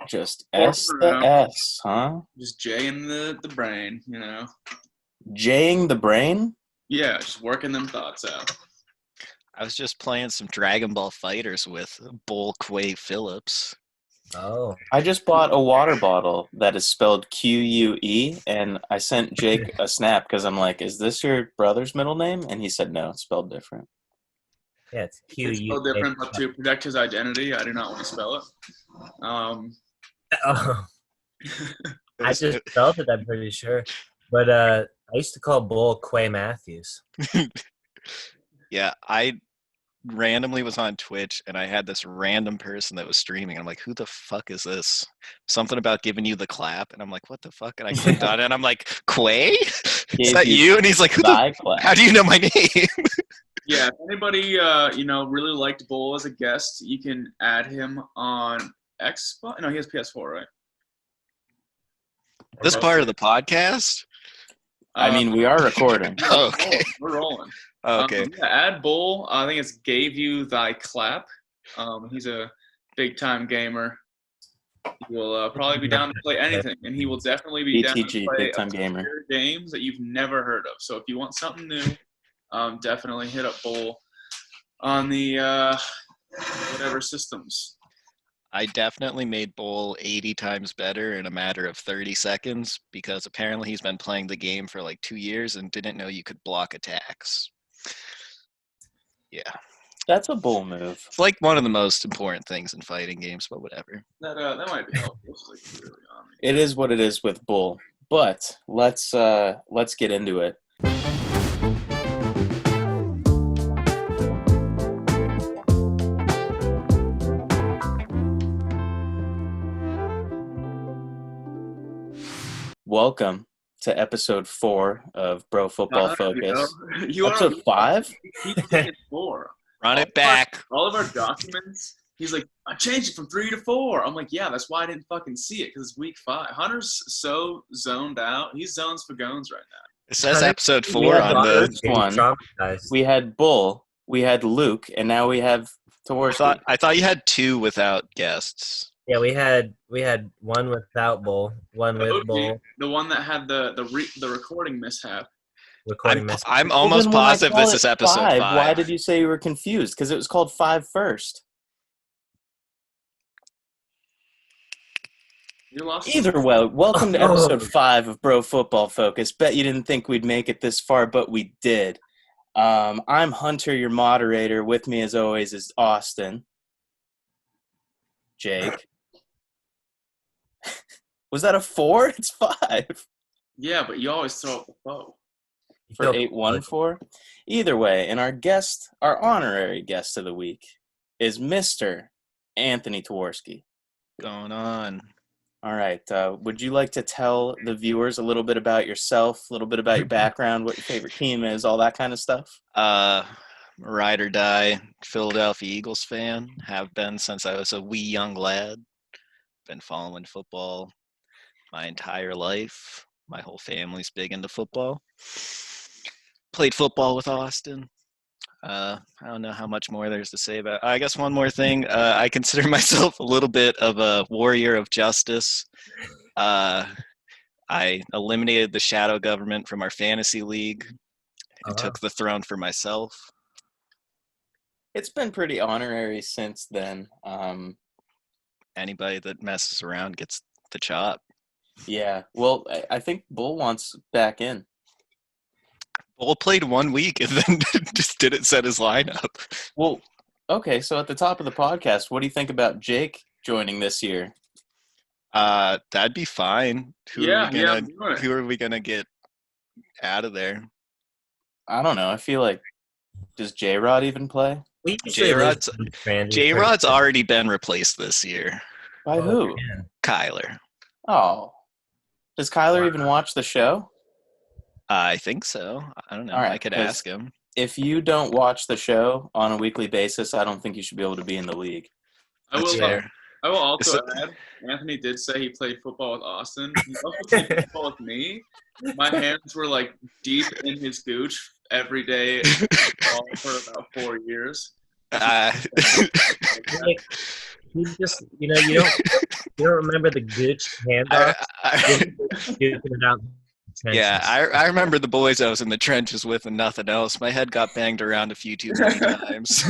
Just Walking S the around, S, huh? just J in the brain, Jing the brain? Yeah, just working them thoughts out. I was just playing some Dragon Ball Fighters with Bull Quay Phillips. Oh, I just bought a water bottle that is spelled Q-U-E, and I sent Jake a snap because I'm like, is this your brother's middle name? And he said, no, it's spelled different. yeah, it's It's QU. so different, but to protect his identity, I do not want to spell it. Oh, I just spelled it, I'm pretty sure. But I used to call Bull Quay Matthews. Yeah, I randomly was on Twitch and I had this random person that was streaming. I'm like, who the fuck is this? Something about giving you the clap. And I'm like, what the fuck? And I clicked on it and I'm like, Quay? Is Gave that you? And he's like, Thigh clap. how do you know my name? Yeah, if anybody really liked Bull as a guest, you can add him on Xbox. No, he has PS4, right? This part of the podcast? I mean, we are recording. Yeah, Oh, okay. We're rolling. Okay. Yeah, add Bull. I think it's gave you thy clap. He's a big time gamer. He will probably be down to play anything, and he will definitely be down to BTG, play big time gamer. games that you've never heard of. So if you want something new, definitely hit up Bull on the whatever systems. I definitely made Bull 80 times better in a matter of 30 seconds because apparently he's been playing the game for like 2 years and didn't know you could block attacks. Yeah. That's a Bull move. It's like one of the most important things in fighting games, but whatever. That might be helpful. Like, really on me. It is what it is with Bull. But let's get into it. Welcome to episode 4 of Bro Football Focus. You Episode 5? Keep saying 4. Run it back. All of our documents, he's like, I changed it from 3 to 4. I'm like, yeah, that's why I didn't fucking see it, because it's week 5. Hunter's so zoned out. He's zones for gones right now. It says episode 4 on the one. We had Bull, we had Luke, and now we have Tawarski. I thought you had 2 without guests. Yeah, we had one without Bull, one with Bull. The one that had the recording mishap. I'm almost positive this is episode 5. Why did you say you were confused? Because it was called 5 first. Either way, welcome to episode 5 of Bro Football Focus. Bet you didn't think we'd make it this far, but we did. I'm Hunter, your moderator. With me, as always, is Austin. Jake. Was that a 4? It's 5. Yeah, but you always throw up the foe. For 814. Either way, and our honorary guest of the week is Mr. Anthony Tawarski. Going on. All right. Would you like to tell the viewers a little bit about yourself, a little bit about your background, what your favorite team is, all that kind of stuff? Ride or die Philadelphia Eagles fan. Have been since I was a wee young lad. Been following football my entire life. My whole family's big into football. Played football with Austin. I don't know how much more there's to say about it. I guess one more thing. I consider myself a little bit of a warrior of justice. I eliminated the shadow government from our fantasy league and took the throne for myself. It's been pretty honorary since then. Anybody that messes around gets the chop. Yeah. Well, I think Bull wants back in. Bull played 1 week and then just didn't set his lineup. Well, okay. So at the top of the podcast, what do you think about Jake joining this year? That'd be fine. Who are we gonna get out of there? I don't know. I feel like, does J-Rod even play? J-Rod's already been replaced this year. By who? Man. Kyler. Oh. Does Kyler even watch the show? I think so. I don't know. Right, I could ask him. If you don't watch the show on a weekly basis, I don't think you should be able to be in the league. I will also add, Anthony did say he played football with Austin. He also played football with me. My hands were like deep in his gooch every day for about 4 years. You just, you don't You don't remember the Gooch handoff? Yeah, I remember the boys I was in the trenches with and nothing else. My head got banged around a few too many times.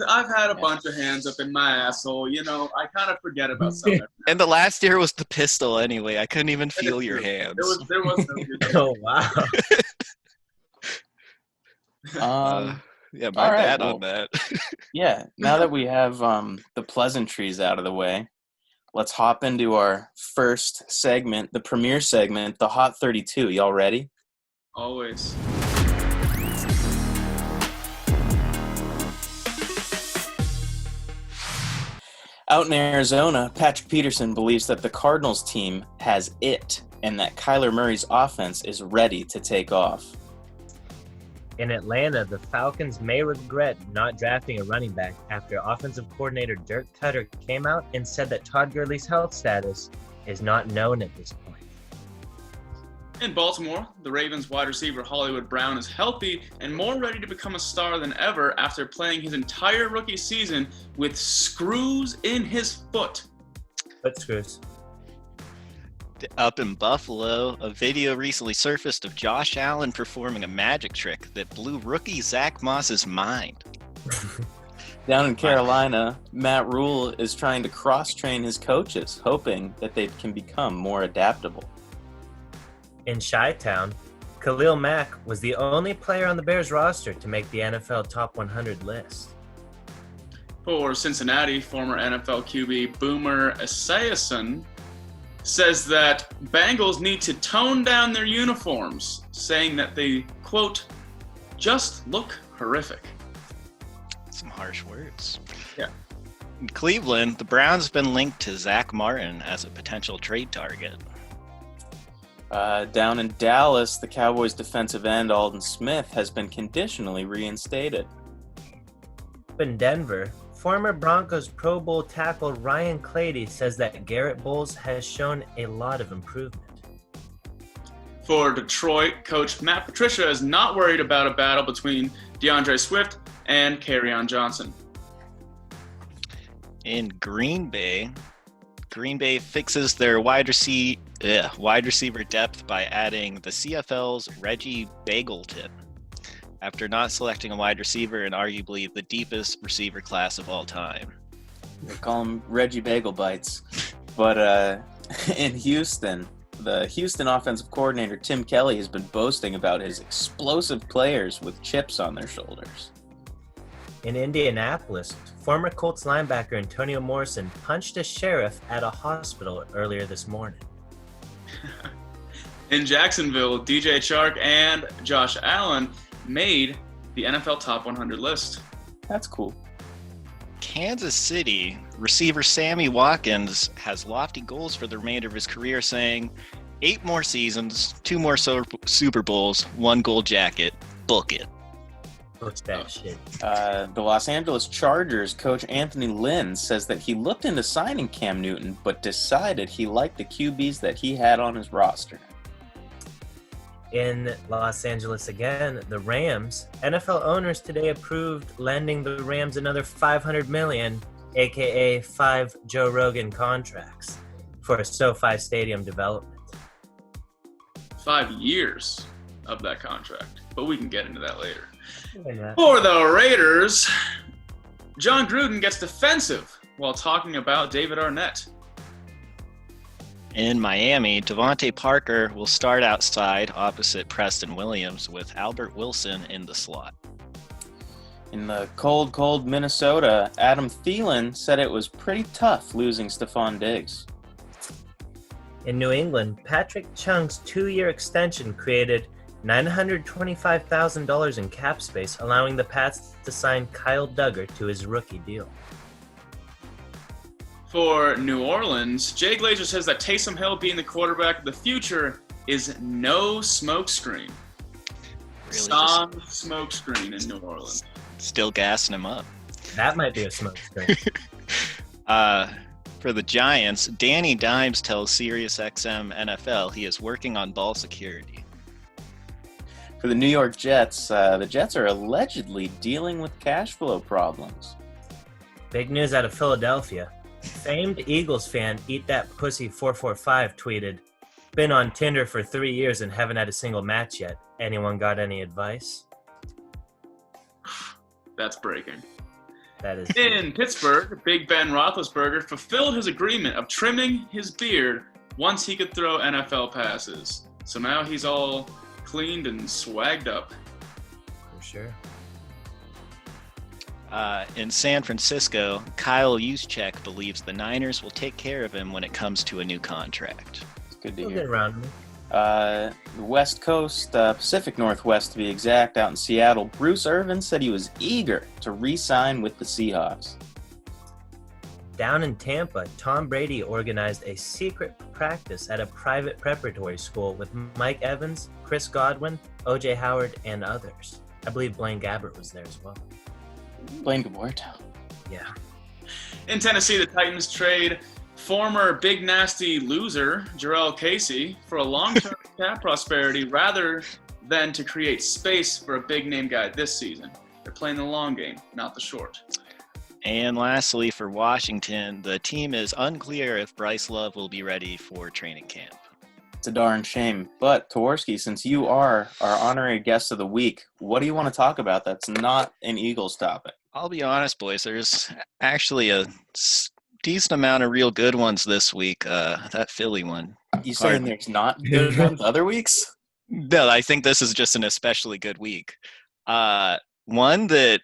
I've had a bunch of hands up in my asshole. I kind of forget about some of it. And the last year was the pistol anyway. I couldn't even feel your hands. There was no good. Oh, wow. Yeah, my bad on that. Yeah, now that we have the pleasantries out of the way, let's hop into our first segment, the premiere segment, the Hot 32. Y'all ready? Always. Out in Arizona, Patrick Peterson believes that the Cardinals team has it and that Kyler Murray's offense is ready to take off. In Atlanta, the Falcons may regret not drafting a running back after offensive coordinator Dirk Cutter came out and said that Todd Gurley's health status is not known at this point. In Baltimore, the Ravens wide receiver Hollywood Brown is healthy and more ready to become a star than ever after playing his entire rookie season with screws in his foot. Foot screws. Up in Buffalo, a video recently surfaced of Josh Allen performing a magic trick that blew rookie Zach Moss's mind. Down in Carolina, Matt Rule is trying to cross-train his coaches, hoping that they can become more adaptable. In Chi-Town, Khalil Mack was the only player on the Bears roster to make the NFL Top 100 list. For Cincinnati, former NFL QB Boomer Esiason says that Bengals need to tone down their uniforms, saying that they, quote, just look horrific. Some harsh words. Yeah. In Cleveland, the Browns have been linked to Zach Martin as a potential trade target. Down in Dallas, the Cowboys defensive end Alden Smith has been conditionally reinstated. Up in Denver, former Broncos Pro Bowl tackle Ryan Clady says that Garrett Bowles has shown a lot of improvement. For Detroit, coach Matt Patricia is not worried about a battle between DeAndre Swift and Kerryon Johnson. In Green Bay fixes their wide receiver depth by adding the CFL's Reggie Bagleton, after not selecting a wide receiver in arguably the deepest receiver class of all time. They call him Reggie Bagel Bites. But in Houston, the Houston offensive coordinator Tim Kelly has been boasting about his explosive players with chips on their shoulders. In Indianapolis, former Colts linebacker Antonio Morrison punched a sheriff at a hospital earlier this morning. In Jacksonville, DJ Chark and Josh Allen made the NFL Top 100 list. That's cool. Kansas City receiver Sammy Watkins has lofty goals for the remainder of his career, saying 8 more seasons, 2 more Super Bowls, 1 gold jacket, book it. What's that shit? The Los Angeles Chargers coach Anthony Lynn says that he looked into signing Cam Newton, but decided he liked the QBs that he had on his roster. In Los Angeles again, the Rams, NFL owners today approved lending the Rams another $500 million, aka 5 Joe Rogan contracts, for a SoFi Stadium development. 5 years of that contract, but we can get into that later. Yeah. For the Raiders, John Gruden gets defensive while talking about David Arnett. In Miami, Devontae Parker will start outside opposite Preston Williams with Albert Wilson in the slot. In the cold Minnesota, Adam Thielen said it was pretty tough losing Stephon Diggs. In New England, Patrick Chung's 2-year extension created $925,000 in cap space, allowing the Pats to sign Kyle Duggar to his rookie deal. For New Orleans, Jay Glazer says that Taysom Hill being the quarterback of the future is no smokescreen. Really Smokescreen in New Orleans. Still gassing him up. That might be a smokescreen. For the Giants, Danny Dimes tells SiriusXM NFL he is working on ball security. For the New York Jets, the Jets are allegedly dealing with cash flow problems. Big news out of Philadelphia. Famed Eagles fan Eat That Pussy 445 tweeted, "Been on Tinder for 3 years and haven't had a single match yet. Anyone got any advice?" That's breaking. That is In Pittsburgh, Big Ben Roethlisberger fulfilled his agreement of trimming his beard once he could throw NFL passes. So now he's all cleaned and swagged up. for sure. In San Francisco, Kyle Juszczyk believes the Niners will take care of him when it comes to a new contract. It's good to We'll hear. get around me. The West Coast, Pacific Northwest to be exact, out in Seattle, Bruce Irvin said he was eager to re-sign with the Seahawks. Down in Tampa, Tom Brady organized a secret practice at a private preparatory school with Mike Evans, Chris Godwin, O.J. Howard, and others. I believe Blaine Gabbert was there as well. Blaine Gabbert. Yeah. In Tennessee, the Titans trade former big nasty loser Jarrell Casey for a long-term cap prosperity rather than to create space for a big name guy this season. They're playing the long game, not the short. And lastly, for Washington, the team is unclear if Bryce Love will be ready for training camp. It's a darn shame. But, Towarski, since you are our honorary guest of the week, what do you want to talk about that's not an Eagles topic? I'll be honest, boys, there's actually a decent amount of real good ones this week. That Philly one. You saying there's not good ones other weeks? No, I think this is just an especially good week. One that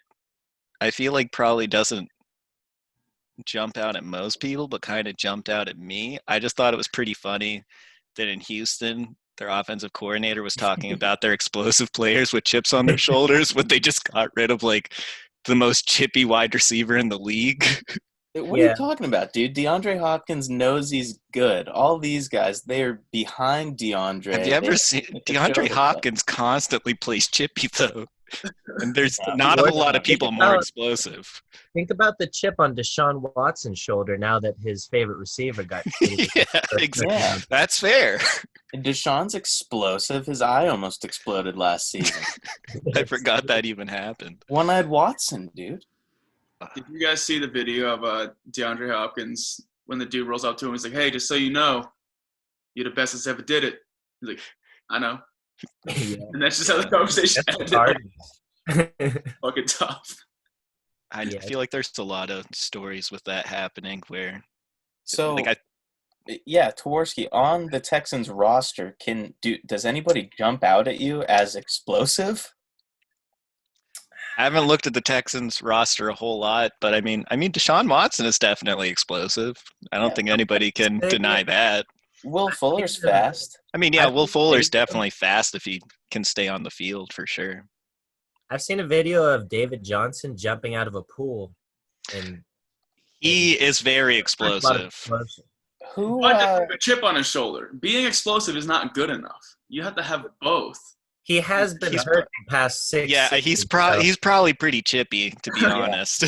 I feel like probably doesn't jump out at most people, but kind of jumped out at me. I just thought it was pretty funny that in Houston, their offensive coordinator was talking about their explosive players with chips on their shoulders, but they just got rid of like the most chippy wide receiver in the league. What are you talking about, dude? DeAndre Hopkins knows he's good. All these guys, they're behind DeAndre. Have you ever seen DeAndre Hopkins constantly plays chippy though? And there's not a whole lot of people more explosive. Think about the chip on Deshaun Watson's shoulder now that his favorite receiver got Yeah, exactly. That's fair. Deshaun's explosive. His eye almost exploded last season. I forgot that even happened. One-eyed Watson, dude. Did you guys see the video of DeAndre Hopkins when the dude rolls up to him? He's like, "Hey, just so you know, you're the best that's ever did it." He's like, "I know." Yeah. And that's just how the conversation ended. Fucking tough. I feel like there's a lot of stories with that happening where Towarski, on the Texans roster, does anybody jump out at you as explosive? I haven't looked at the Texans roster a whole lot, but I mean Deshaun Watson is definitely explosive. I don't think anybody can deny that. Will Fuller's fast. I mean, yeah, Will Fuller's definitely fast if he can stay on the field for sure. I've seen a video of David Johnson jumping out of a pool, and he is very explosive. Who a chip on his shoulder? Being explosive is not good enough. You have to have both. He has been hurt the past 6 Yeah, seasons, he's probably pretty chippy, to be honest.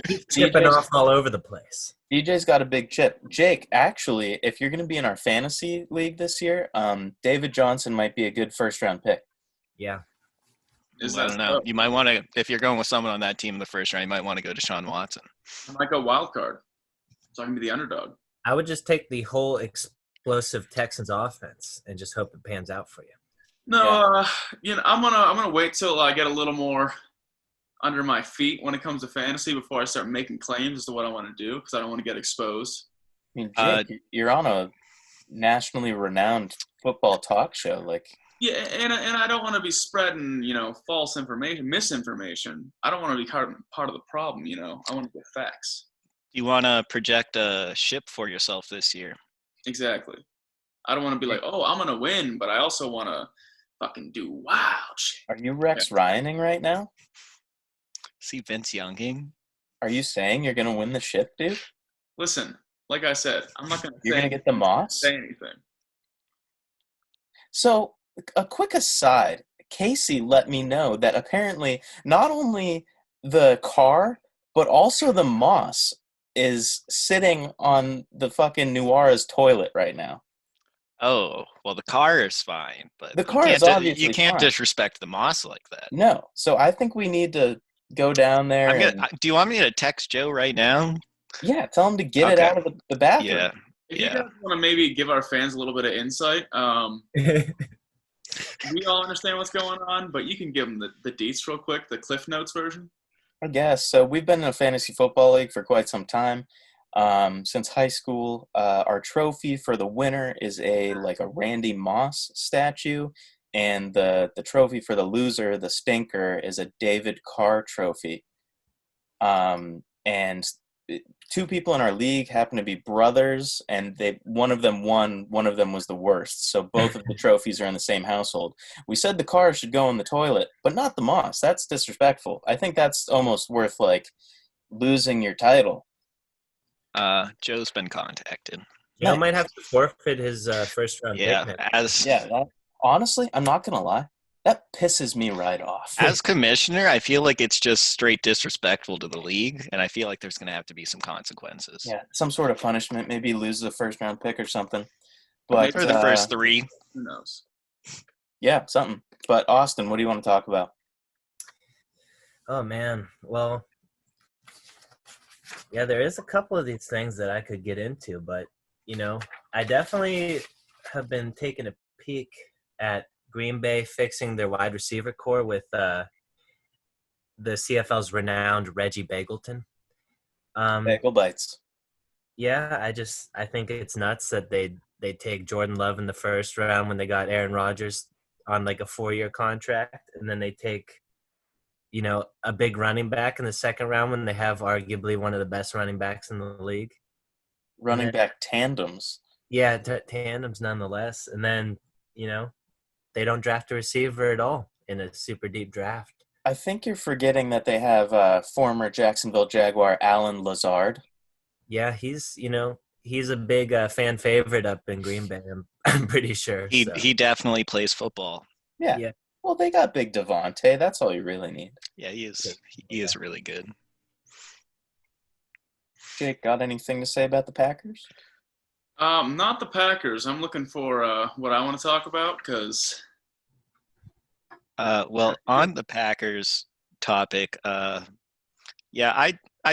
He's chipping off all over the place. DJ's got a big chip. Jake, actually, if you're going to be in our fantasy league this year, David Johnson might be a good first-round pick. Yeah. I don't know. You might want to, if you're going with someone on that team in the first round, you might want to go to Deshaun Watson. I might go wild card. So I can be the underdog. I would just take the whole explosive Texans offense and just hope it pans out for you. No, I'm gonna wait till I get a little more under my feet when it comes to fantasy before I start making claims as to what I want to do because I don't want to get exposed. I mean, Jake, you're on a nationally renowned football talk show, Yeah, and I don't want to be spreading, false information, misinformation. I don't want to be part of the problem, I want to get facts. You want to project a ship for yourself this year. Exactly. I don't want to be like, oh, I'm going to win, but I also want to fucking do wild shit. Are you Rex Ryaning right now? See Vince Younging? Are you saying you're going to win the ship, dude? Listen, like I said, I'm not going to You're going to get the moss? say anything. So, a quick aside, Casey let me know that apparently not only the car, but also the moss is sitting on the fucking Nuara's toilet right now. Oh, well, the car is fine, but the car is obviously you can't fine. disrespect the moss like that. No, so I think we need to go down there. Do you want me to text Joe right now? Yeah, tell them to get it out of the bathroom. Yeah. If you guys want to maybe give our fans a little bit of insight, we all understand what's going on, but you can give them the deets real quick, the Cliff Notes version. I guess. So we've been in a fantasy football league for quite some time. Since high school, our trophy for the winner is a Randy Moss statue, and the trophy for the loser, the stinker, is a David Carr trophy. And two people in our league happen to be brothers, and one of them won, one of them was the worst. So both of the trophies are in the same household. We said the Carr should go in the toilet, but not the Moss. That's disrespectful. I think that's almost worth losing your title. Joe's been contacted. Joe might have to forfeit his first round pick. Honestly, I'm not gonna lie. That pisses me right off. As commissioner, I feel like it's just straight disrespectful to the league, and I feel like there's going to have to be some consequences. Yeah, some sort of punishment. Maybe lose the first round pick or something. But for the first three. Who knows? Yeah, something. But Austin, what do you want to talk about? Oh man, well, yeah, there is a couple of these things that I could get into, but I definitely have been taking a peek at Green Bay fixing their wide receiver core with the CFL's renowned Reggie Bagleton. Bagel bites. Yeah, I think it's nuts that they take Jordan Love in the first round when they got Aaron Rodgers on a 4-year contract, and then they take a big running back in the second round when they have arguably one of the best running backs in the league. Running back tandems. Yeah, tandems nonetheless. And then, they don't draft a receiver at all in a super deep draft. I think you're forgetting that they have former Jacksonville Jaguar Alan Lazard. Yeah, he's a big fan favorite up in Green Bay. I'm pretty sure. He definitely plays football. Yeah. Well, they got Big Devontae. That's all you really need. Yeah, he is really good. Jake, got anything to say about the Packers? Not the Packers. I'm looking for what I want to talk about because. Well, on the Packers topic, I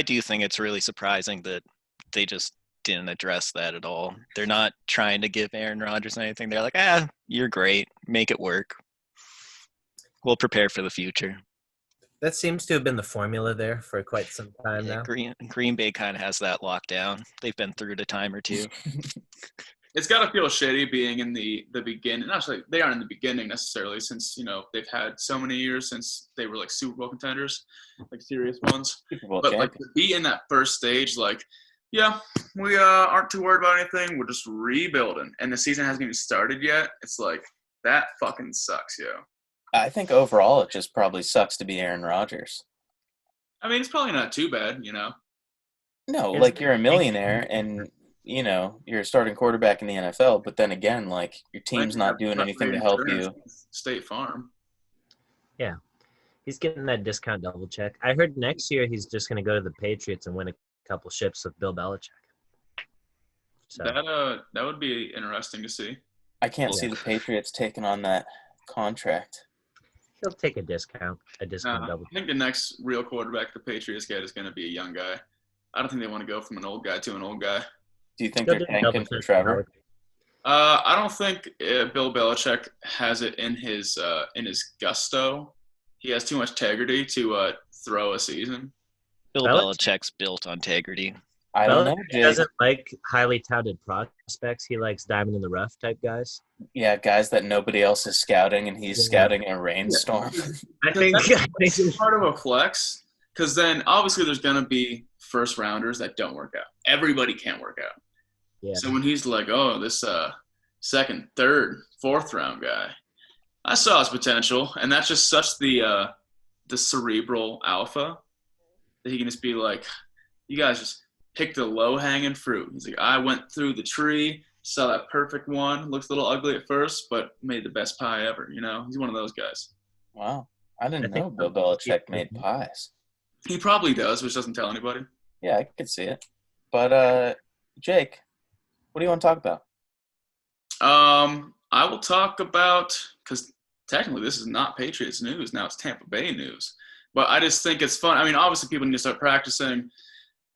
do think it's really surprising that they just didn't address that at all. They're not trying to give Aaron Rodgers anything. They're like, you're great. Make it work. We'll prepare for the future. That seems to have been the formula there for quite some time now. Green Bay kind of has that locked down. They've been through it a time or two. It's got to feel shitty being in the beginning. Actually, they aren't in the beginning necessarily since, they've had so many years since they were Super Bowl contenders, serious ones. But to be in that first stage, we aren't too worried about anything. We're just rebuilding. And the season hasn't even started yet. It's that fucking sucks, yo. I think overall it just probably sucks to be Aaron Rodgers. I mean, it's probably not too bad, No, you're a millionaire and, you're a starting quarterback in the NFL, but then again, your team's not doing anything to help you. State Farm. Yeah. He's getting that discount double check. I heard next year he's just going to go to the Patriots and win a couple ships with Bill Belichick. So that would be interesting to see. I can't see the Patriots taking on that contract. He'll take a discount double. I think the next real quarterback the Patriots get is going to be a young guy. I don't think they want to go from an old guy to an old guy. Do you think they're tanking for Trevor? I don't think Bill Belichick has it in his gusto. He has too much integrity to throw a season. Bill Belichick's built on integrity. I don't know. He doesn't like highly touted prospects. He likes diamond in the rough type guys. Yeah, guys that nobody else is scouting, and he's scouting in a rainstorm. I think that's part of a flex, because then obviously there's going to be first rounders that don't work out. Everybody can't work out. Yeah. So when he's like, this second, third, fourth round guy, I saw his potential, and that's just such the cerebral alpha that he can just be like, you guys just pick the low-hanging fruit. He's like, I went through the tree, saw that perfect one, looks a little ugly at first, but made the best pie ever, He's one of those guys. Wow. I didn't know Bill Belichick made pies. He probably does, which doesn't tell anybody. Yeah, I could see it. But, Jake, what do you want to talk about? I will talk about, because technically this is not Patriots news. Now it's Tampa Bay news. But I just think it's fun. I mean, obviously people need to start practicing.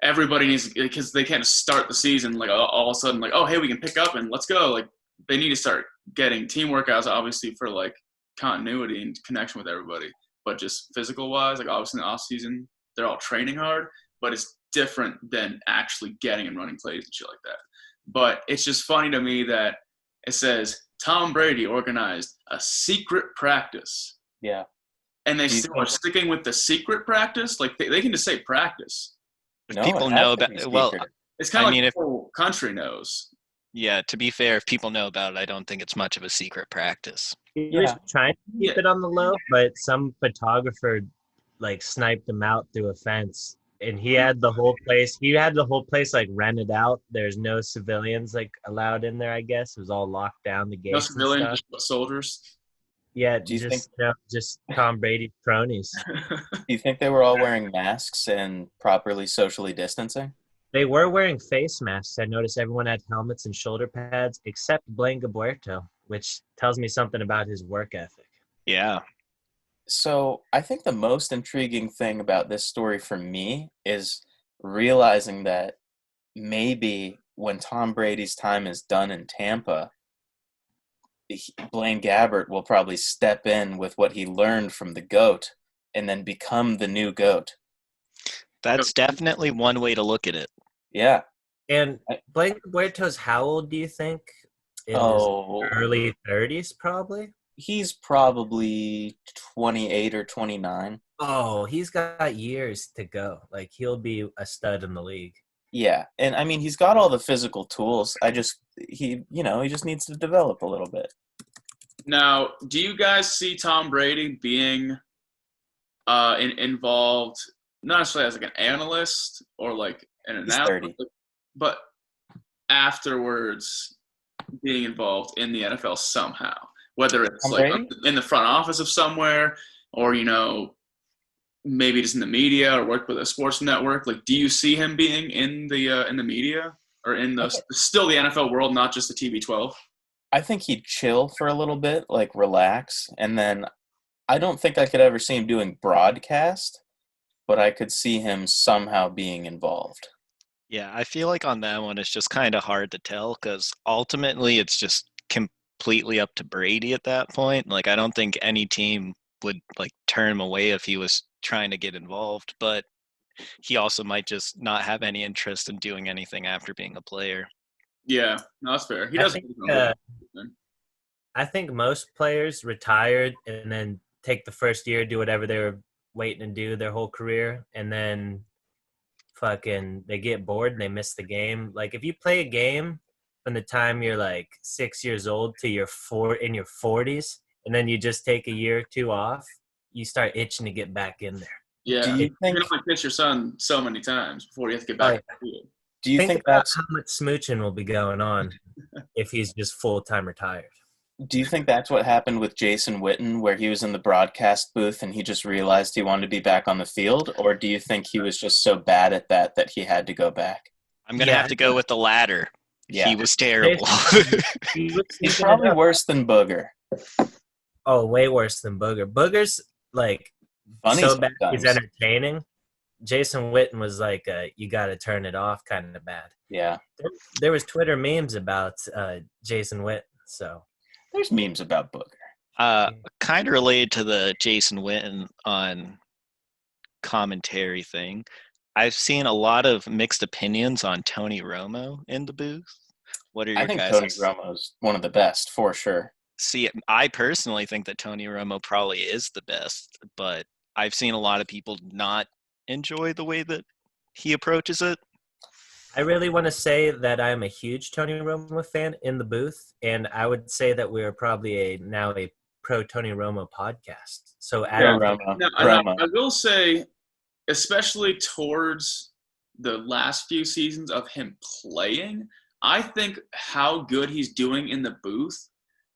everybody needs, because they can't start the season like all of a sudden like, oh hey, we can pick up and let's go. Like they need to start getting team workouts, obviously for like continuity and connection with everybody, but just physical wise, like obviously in the off season they're all training hard, but it's different than actually getting and running plays and shit like that. But it's just funny to me that it says Tom Brady organized a secret practice. Yeah. And they still are sticking with the secret practice. Like they can just say practice. If people know about well, it's kind of like the whole country knows. Yeah, to be fair, if people know about it, I don't think it's much of a secret practice. He was trying to keep it on the low, but some photographer like sniped him out through a fence, and he had the whole place. He had the whole place like rented out. There's no civilians like allowed in there. I guess it was all locked down. The gates. No civilians, just soldiers. Yeah, just Tom Brady cronies. Do you think they were all wearing masks and properly socially distancing? They were wearing face masks. I noticed everyone had helmets and shoulder pads except Blaine Gabuerto, which tells me something about his work ethic. Yeah. So I think the most intriguing thing about this story for me is realizing that maybe when Tom Brady's time is done in Tampa, Blaine Gabbert will probably step in with what he learned from the GOAT and then become the new GOAT. That's definitely one way to look at it. Yeah. And Blaine Gabuerto's how old do you think? In his early 30s, probably? He's probably 28 or 29. Oh, he's got years to go. Like, he'll be a stud in the league. Yeah. And, I mean, he's got all the physical tools. He just needs to develop a little bit. Now, do you guys see Tom Brady being involved, not necessarily as like an analyst or like an announcer, but afterwards being involved in the NFL somehow? Whether it's like in the front office of somewhere or, maybe just in the media or work with a sports network. Like, do you see him being in the media or in still the NFL world, not just the TB12? I think he'd chill for a little bit, like relax. And then I don't think I could ever see him doing broadcast, but I could see him somehow being involved. Yeah, I feel like on that one, it's just kind of hard to tell because ultimately it's just completely up to Brady at that point. Like, I don't think any team would like turn him away if he was trying to get involved, but he also might just not have any interest in doing anything after being a player. Yeah, no, that's fair. He doesn't. I think most players retired and then take the first year, do whatever they were waiting to do their whole career, and then fucking they get bored and they miss the game. Like, if you play a game from the time you're like 6 years old to your 40s, and then you just take a year or two off, you start itching to get back in there. Yeah, you can only pitch your son so many times before you have to get back. Do you think that's how much smooching will be going on if he's just full-time retired? Do you think that's what happened with Jason Witten, where he was in the broadcast booth and he just realized he wanted to be back on the field? Or do you think he was just so bad at that he had to go back? I'm going to have to go with the latter. Yeah. He was terrible. He's probably worse than Booger. Oh, way worse than Booger. Booger's like funny so bad he's entertaining. Jason Witten was like, you got to turn it off kind of bad. Yeah. There was Twitter memes about Jason Witten, so. There's memes about Booger. Kind of related to the Jason Witten on commentary thing. I've seen a lot of mixed opinions on Tony Romo in the booth. What are your guys' I think Tony Romo's one of the best, for sure. See, I personally think that Tony Romo probably is the best, but I've seen a lot of people not enjoy the way that he approaches it. I really want to say that I'm a huge Tony Romo fan in the booth, and I would say that we're probably now a pro Tony Romo podcast. So Romo. I will say, especially towards the last few seasons of him playing, I think how good he's doing in the booth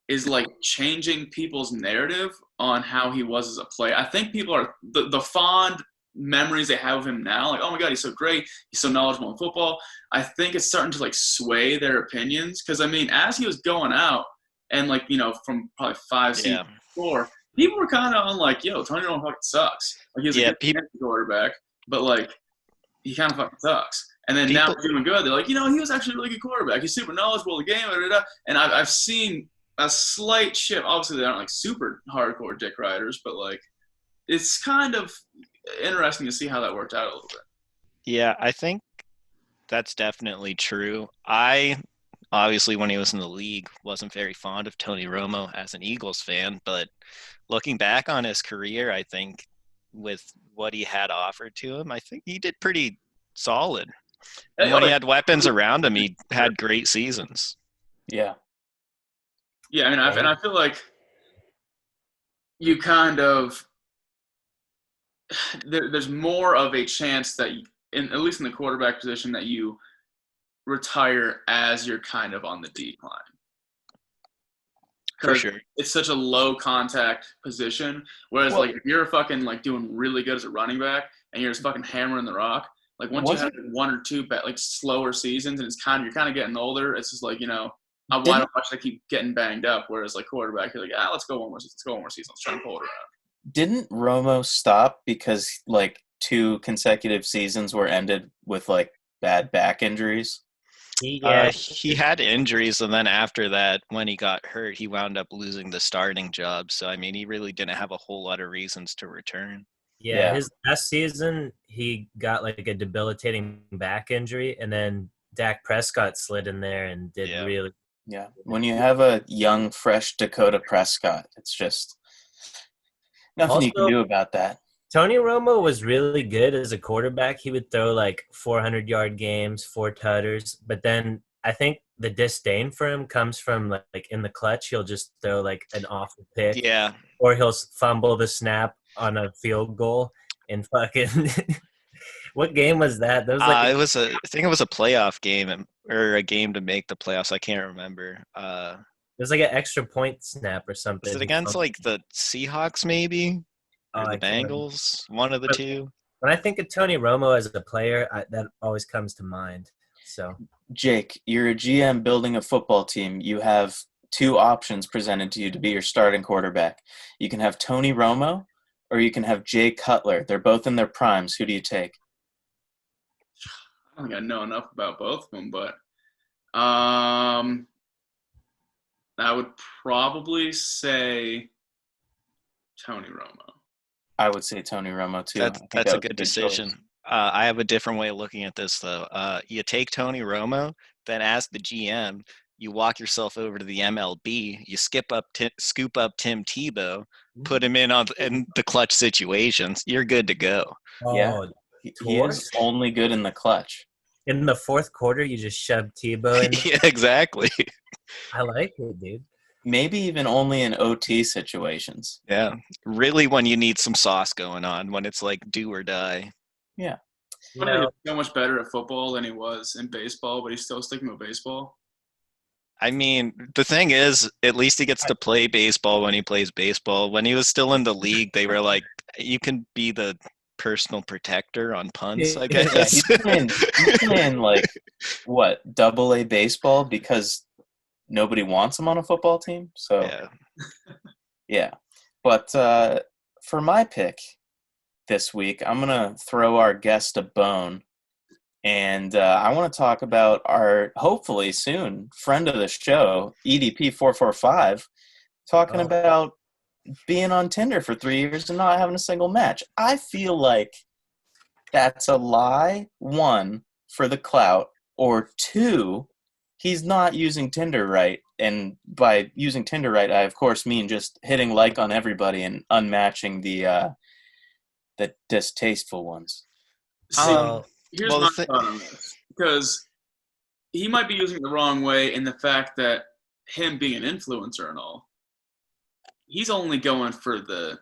is like changing people's narrative on how he was as a player. I think people are the fond memories they have of him now, like, oh my God, he's so great, he's so knowledgeable in football. I think it's starting to like sway their opinions. Cause I mean, as he was going out and like, from probably 5 seasons before, people were kind of on like, yo, Tony Romo fucking sucks. Like he's a good quarterback, but like he kind of fucking sucks. And then now he's doing good. They're like, he was actually a really good quarterback. He's super knowledgeable of the game. And I've seen a slight shift. Obviously, they aren't like super hardcore dick riders, but like it's kind of interesting to see how that worked out a little bit. Yeah, I think that's definitely true. I obviously, when he was in the league, wasn't very fond of Tony Romo as an Eagles fan, but looking back on his career, I think with what he had offered to him, I think he did pretty solid. And when he had weapons around him, he had great seasons. Yeah. Yeah, and I feel like you kind of there's more of a chance that, at least in the quarterback position, that you retire as you're kind of on the decline. For sure. It's such a low contact position. Whereas like if you're fucking like doing really good as a running back and you're just fucking hammering the rock, like once you have one or two like slower seasons and you're kind of getting older, it's just like, why don't I keep getting banged up? Whereas like quarterback, you're like, let's go one more season. Let's try and pull it around. Didn't Romo stop because like 2 consecutive seasons were ended with like bad back injuries? Yeah, he had injuries, and then after that, when he got hurt, he wound up losing the starting job. So, I mean, he really didn't have a whole lot of reasons to return. Yeah, his last season, he got like a debilitating back injury, and then Dak Prescott slid in there and did really. Yeah, when you have a young, fresh Dakota Prescott, it's just nothing you can do about that. Tony Romo was really good as a quarterback. He would throw like 400-yard games, 4 tutters. But then I think the disdain for him comes from like in the clutch, he'll just throw like an awful pick. Yeah. Or he'll fumble the snap on a field goal and fucking – what game was that? That was like I think it was a playoff game or a game to make the playoffs. I can't remember. It was like an extra point snap or something. Was it against like the Seahawks maybe? Or the Bengals? One of the two? When I think of Tony Romo as a player, that always comes to mind. So, Jake, you're a GM building a football team. You have 2 options presented to you to be your starting quarterback. You can have Tony Romo or you can have Jay Cutler. They're both in their primes. Who do you take? I don't think I know enough about both of them, but I would probably say Tony Romo. I would say Tony Romo too. That's a good decision. I have a different way of looking at this, though. You take Tony Romo, then as the GM, you walk yourself over to the MLB. You scoop up Tim Tebow, put him in the clutch situations. You're good to go. Yeah, he is only good in the clutch. In the fourth quarter, you just shove Tebow in. Yeah, exactly. I like it, dude. Maybe even only in OT situations. Yeah, really when you need some sauce going on, when it's like do or die. Yeah. He's so much better at football than he was in baseball, but he's still sticking with baseball. I mean, the thing is, at least he gets to play baseball when he plays baseball. When he was still in the league, they were like, you can be the personal protector on punts, I guess. Yeah, he's playing like, what, AA baseball because nobody wants him on a football team. So, yeah. But for my pick this week, I'm going to throw our guest a bone. And I want to talk about our, hopefully soon, friend of the show, EDP445, talking about being on Tinder for 3 years and not having a single match. I feel like that's a lie, 1, for the clout, or 2, he's not using Tinder right. And by using Tinder right, I, of course, mean just hitting like on everybody and unmatching the distasteful ones. Here's my thought on this. Because he might be using it the wrong way in the fact that him being an influencer and all, he's only going for the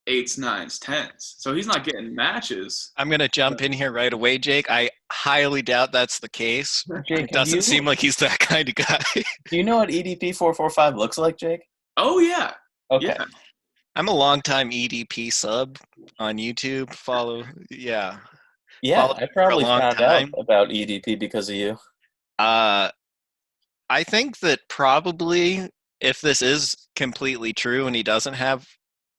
8s, 9s, 10s. So he's not getting matches. I'm going to jump in here right away, Jake. I highly doubt that's the case. Jake, it doesn't seem like he's that kind of guy. Do you know what EDP445 looks like, Jake? Oh, yeah. Okay. Yeah. I'm a longtime EDP sub on YouTube. Yeah, I probably found out about EDP because of you. I think that probably if this is completely true and he doesn't have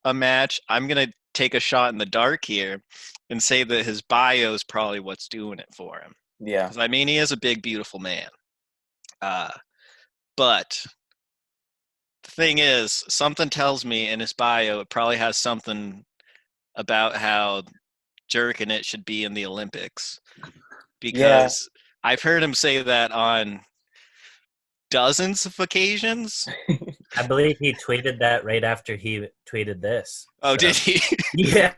a match, I'm going to take a shot in the dark here and say that his bio is probably what's doing it for him. Yeah. Because, I mean, he is a big, beautiful man. But the thing is, something tells me in his bio it probably has something about how jerking it should be in the Olympics. Because I've heard him say that on dozens of occasions. I believe he tweeted that right after he tweeted this. Oh, did he? Yeah.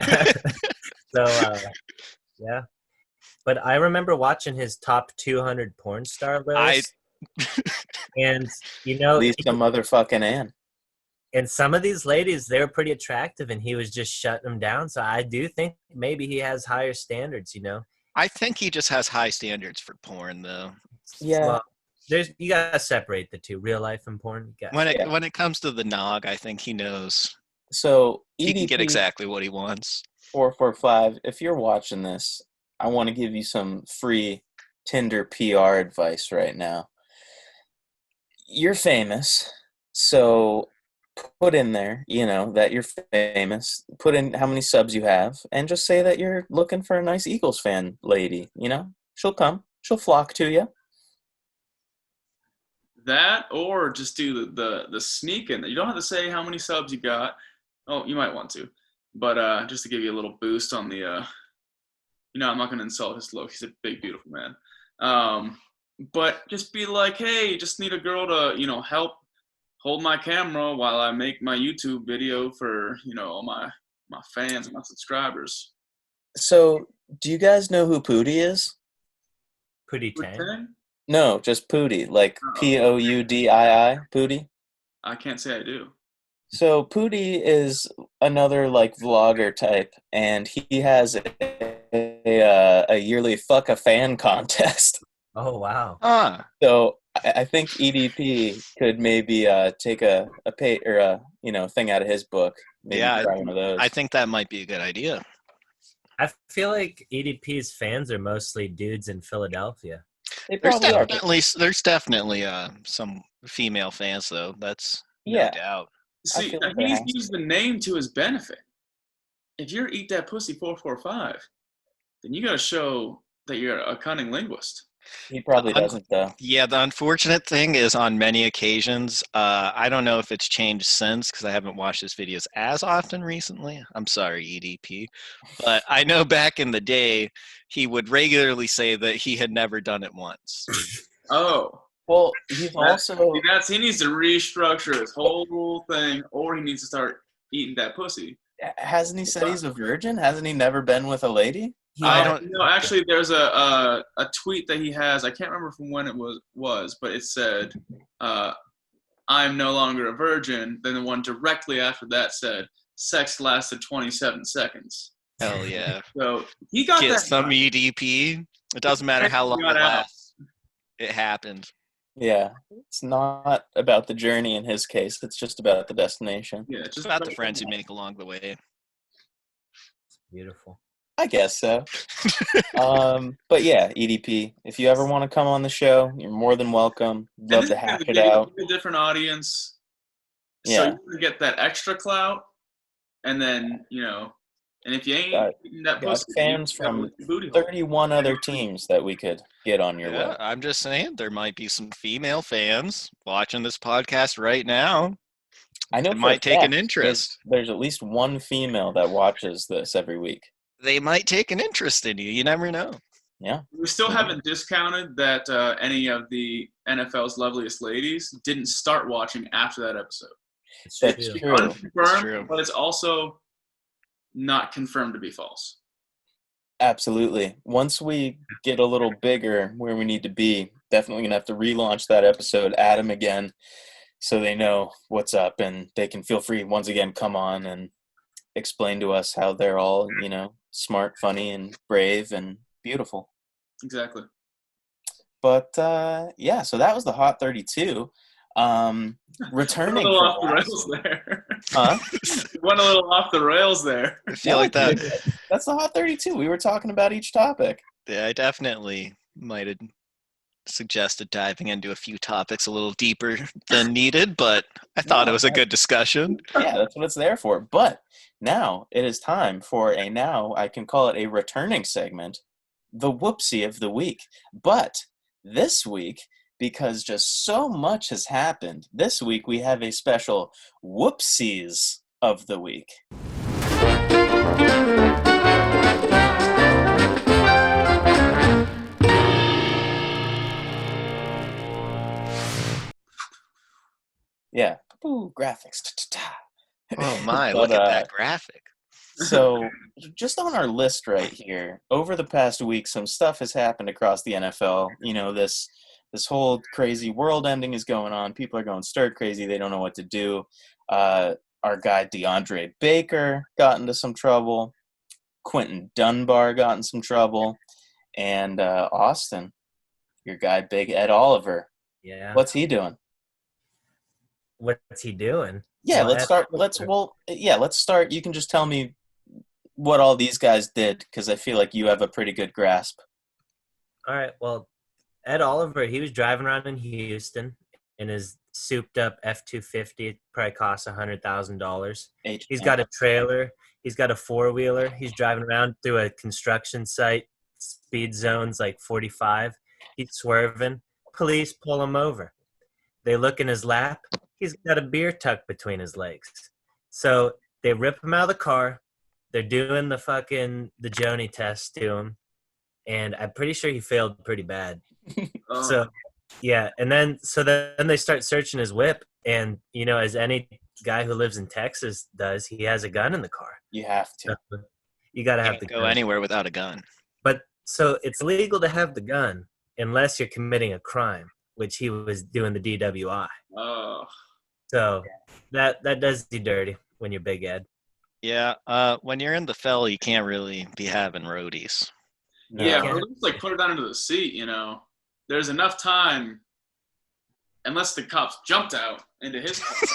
So, yeah. But I remember watching his top 200 porn star list. And, at least a motherfucking Ann. And some of these ladies, they're pretty attractive, and he was just shutting them down. So I do think maybe he has higher standards, I think he just has high standards for porn, though. Yeah. Well, you gotta separate the two, real life and porn. When it comes to the nog, I think he knows. So he can get exactly what he wants. 445. If you're watching this, I want to give you some free Tinder PR advice right now. You're famous, so put in there, that you're famous. Put in how many subs you have, and just say that you're looking for a nice Eagles fan lady. She'll come. She'll flock to you. That, or just do the sneaking. You don't have to say how many subs you got. Oh, you might want to, but just to give you a little boost on the, I'm not going to insult his look. He's a big, beautiful man. But just be like, hey, just need a girl to, help hold my camera while I make my YouTube video for, all my fans and my subscribers. So, do you guys know who Pootie is? Pootie Tang? No, just Pootie, like Poudii, Pootie. I can't say I do. So Pootie is another vlogger type, and he has a yearly fuck a fan contest. Oh wow! So I think EDP could maybe take a pay or a thing out of his book. Maybe try one of those. I think that might be a good idea. I feel like EDP's fans are mostly dudes in Philadelphia. There's definitely some female fans, though. That's no doubt. See, he's used the name to his benefit. If you're Eat That Pussy 445, then you got to show that you're a cunning linguist. He probably doesn't, though. Yeah, the unfortunate thing is on many occasions, I don't know if it's changed since because I haven't watched his videos as often recently. I'm sorry, EDP. But I know back in the day, he would regularly say that he had never done it once. Oh. Well, he needs to restructure his whole thing, or he needs to start eating that pussy. Hasn't he said he's a virgin? Hasn't he never been with a lady? I don't know. Actually, there's a tweet that he has. I can't remember from when it was, but it said, "I'm no longer a virgin." Then the one directly after that said, "Sex lasted 27 seconds." Hell yeah! So he got Get some EDP. It doesn't matter how long it lasts. It happened. Yeah, it's not about the journey in his case. It's just about the destination. Yeah, it's just about the friends you make along the way. Beautiful. I guess so. But yeah, EDP, if you ever want to come on the show, you're more than welcome. Love to hash it out. A different audience. Yeah. So you can get that extra clout, and then, and if you ain't that pussy, fans from 31 other teams that we could get on your way. I'm just saying there might be some female fans watching this podcast right now. I know they might take an interest. There's at least one female that watches this every week. They might take an interest in you. You never know. Yeah. We still haven't discounted that any of the NFL's loveliest ladies didn't start watching after that episode. That's true. Unconfirmed, but it's also not confirmed to be false. Absolutely. Once we get a little bigger where we need to be, definitely going to have to relaunch that episode, add them again, so they know what's up and they can feel free once again come on and explain to us how they're all, smart, funny, and brave and beautiful. Exactly. But yeah, so that was the Hot 32. Returning a little off the rails there. Huh? Went a little off the rails there. I feel like that. That's the Hot 32. We were talking about each topic. Yeah, I definitely might have suggested diving into a few topics a little deeper than needed, but I thought it was a good discussion. Yeah, that's what it's there for. But now it is time for I can call it a returning segment, the Whoopsie of the Week. But this week, because just so much has happened, this week we have a special Whoopsies of the Week. Yeah. Ooh, graphics. Oh my, look at that graphic. So just on our list right here, over the past week, some stuff has happened across the NFL. You know, this whole crazy world ending is going on. People are going stir crazy. They don't know what to do. Our guy DeAndre Baker got into some trouble. Quentin Dunbar got in some trouble. And Austin, your guy, Big Ed Oliver. Yeah. What's he doing? What's he doing? Yeah, Well, let's start. You can just tell me what all these guys did, because I feel like you have a pretty good grasp. All right. Well, Ed Oliver, he was driving around in Houston in his souped-up F-250. It probably costs $100,000. He's got a trailer. He's got a four-wheeler. He's driving around through a construction site. Speed zone's like 45. He's swerving. Police pull him over. They look in his lap. He's got a beer tucked between his legs. So they rip him out of the car. They're doing the Joni test to him. And I'm pretty sure he failed pretty bad. So, yeah. And then they start searching his whip. And, you know, as any guy who lives in Texas does, he has a gun in the car. You have to. So you got to have the gun. Go anywhere without a gun. But so it's legal to have the gun unless you're committing a crime, which he was doing the DWI. Oh. So that does you dirty when you're Big Ed. Yeah, when you're in the fel, you can't really be having roadies. No. Yeah, or just like put it under the seat, you know. There's enough time, unless the cops jumped out into his car.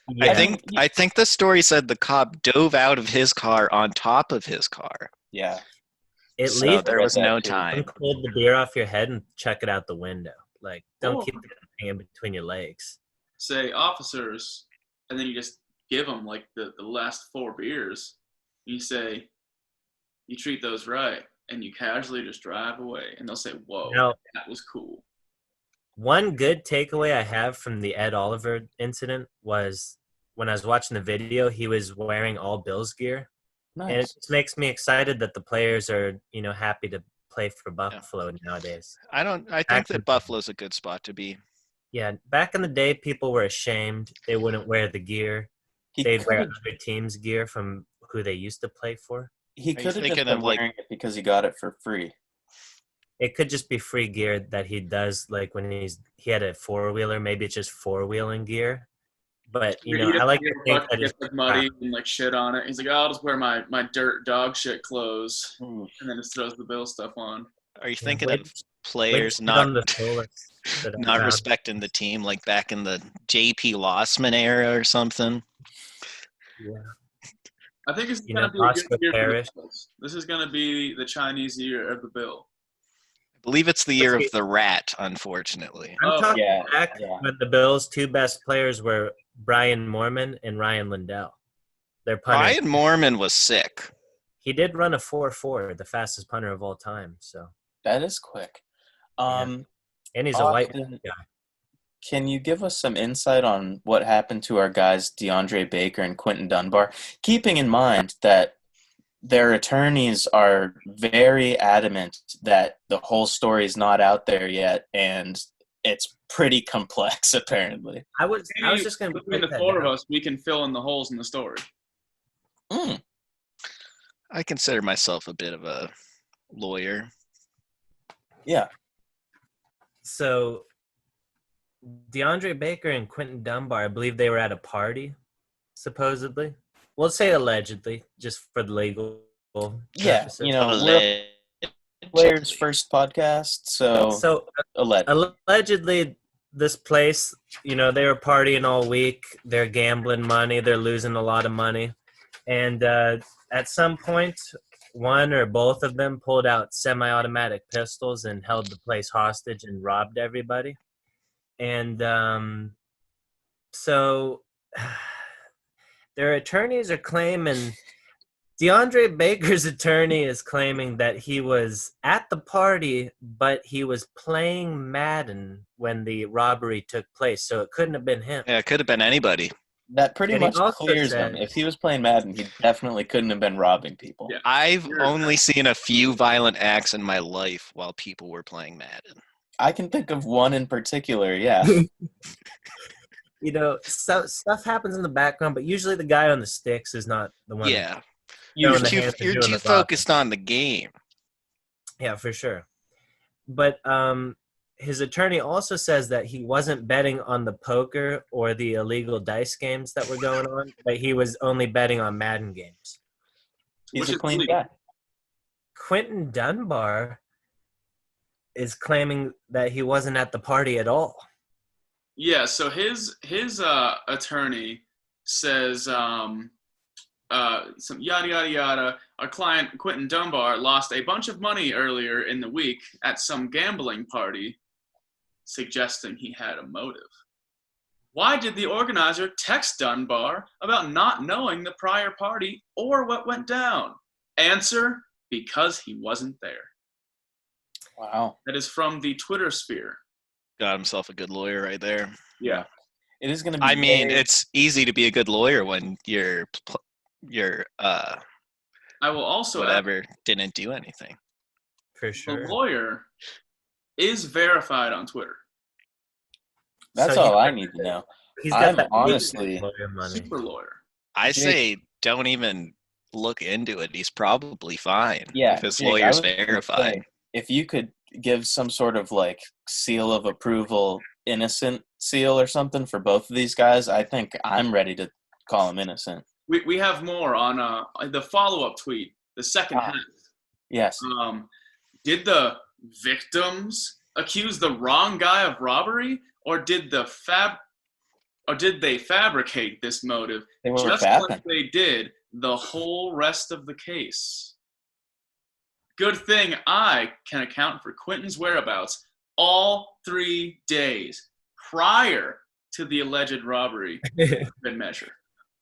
Yeah. I think the story said the cop dove out of his car on top of his car. Yeah. At least there was no time. Pull the beer off your head and chuck it out the window. Like, don't keep the gun hanging between your legs. Say, officers, and then you just give them like the last 4 beers. You say, you treat those right, and you casually just drive away, and they'll say, whoa, that was cool. One good takeaway I have from the Ed Oliver incident was when I was watching the video, he was wearing all Bills gear. Nice. And it just makes me excited that the players are, you know, happy to play for Buffalo nowadays. I think that Buffalo's a good spot to be. Yeah, back in the day, people were ashamed. They wouldn't wear the gear. They'd wear other teams' gear from who they used to play for. He could have just been wearing it because he got it for free. It could just be free gear that he does, like when he had a four-wheeler. Maybe it's just four-wheeling gear. But, you know, I like to think that it's like muddy and like shit on it. He's like, I'll just wear my dirt dog shit clothes, and then just throws the Bill stuff on. Are you thinking of players not respecting the team, like back in the J.P. Lossman era or something? Yeah. I think it's going to be a good year for the Bills. This is going to be the Chinese year of the Bill. I believe it's the year of the rat, unfortunately. I'm talking back when the Bills' 2 best players were Brian Moorman and Ryan Lindell. Brian Moorman was sick. He did run a 4.4, the fastest punter of all time. So that is quick. And he's a white guy. Can you give us some insight on what happened to our guys DeAndre Baker and Quentin Dunbar, keeping in mind that their attorneys are very adamant that the whole story is not out there yet, and it's pretty complex, apparently. I was just going to between the 4 of us, we can fill in the holes in the story. I consider myself a bit of a lawyer. Yeah. So DeAndre Baker and Quentin Dunbar, I believe they were at a party, supposedly. We'll say allegedly, just for the legal purposes. You know, we're players' first podcast, so allegedly this place, you know, they were partying all week. They're gambling money. They're losing a lot of money. And at some point, one or both of them pulled out semi-automatic pistols and held the place hostage and robbed everybody. And so their attorneys are claiming, DeAndre Baker's attorney is claiming that he was at the party, but he was playing Madden when the robbery took place, so it couldn't have been him. Yeah, it could have been anybody. That pretty And he much also clears him. said- If he was playing Madden, he definitely couldn't have been robbing people. Yeah. I've only seen a few violent acts in my life while people were playing Madden. I can think of one in particular, yeah. You know, stuff happens in the background, but usually the guy on the sticks is not the one. Yeah. You're You're too focused on the game. Yeah, for sure. But his attorney also says that he wasn't betting on the poker or the illegal dice games that were going on, but he was only betting on Madden games. He's Which a is clean illegal. guy. Quentin Dunbar is claiming that he wasn't at the party at all. Yeah, so his attorney says some yada yada yada. Our client Quentin Dunbar lost a bunch of money earlier in the week at some gambling party, suggesting he had a motive. Why did the organizer text Dunbar about not knowing the prior party or what went down? Answer: because he wasn't there. Wow. That is from the Twitter sphere. Got himself a good lawyer right there. Yeah. It is going to be I mean, very- it's easy to be a good lawyer when your I will also add, whatever didn't do anything. For the sure. lawyer is verified on Twitter. that's So all he- I need to know. He's I'm that honestly- lawyer money. Super lawyer. I Jake- say don't even look into it. He's probably fine. Yeah, if his Jake, I lawyer's was gonna verified. say, if you could give some sort of like seal of approval, innocent seal or something for both of these guys, I think I'm ready to call him innocent. We have more on the follow-up tweet, the second Ah. half. Yes. Did the victims accuse the wrong guy of robbery, or did they fabricate this motive They were just fapping. like they did the whole rest of the case? Good thing I can account for Quentin's whereabouts all 3 days prior to the alleged robbery. Good measure.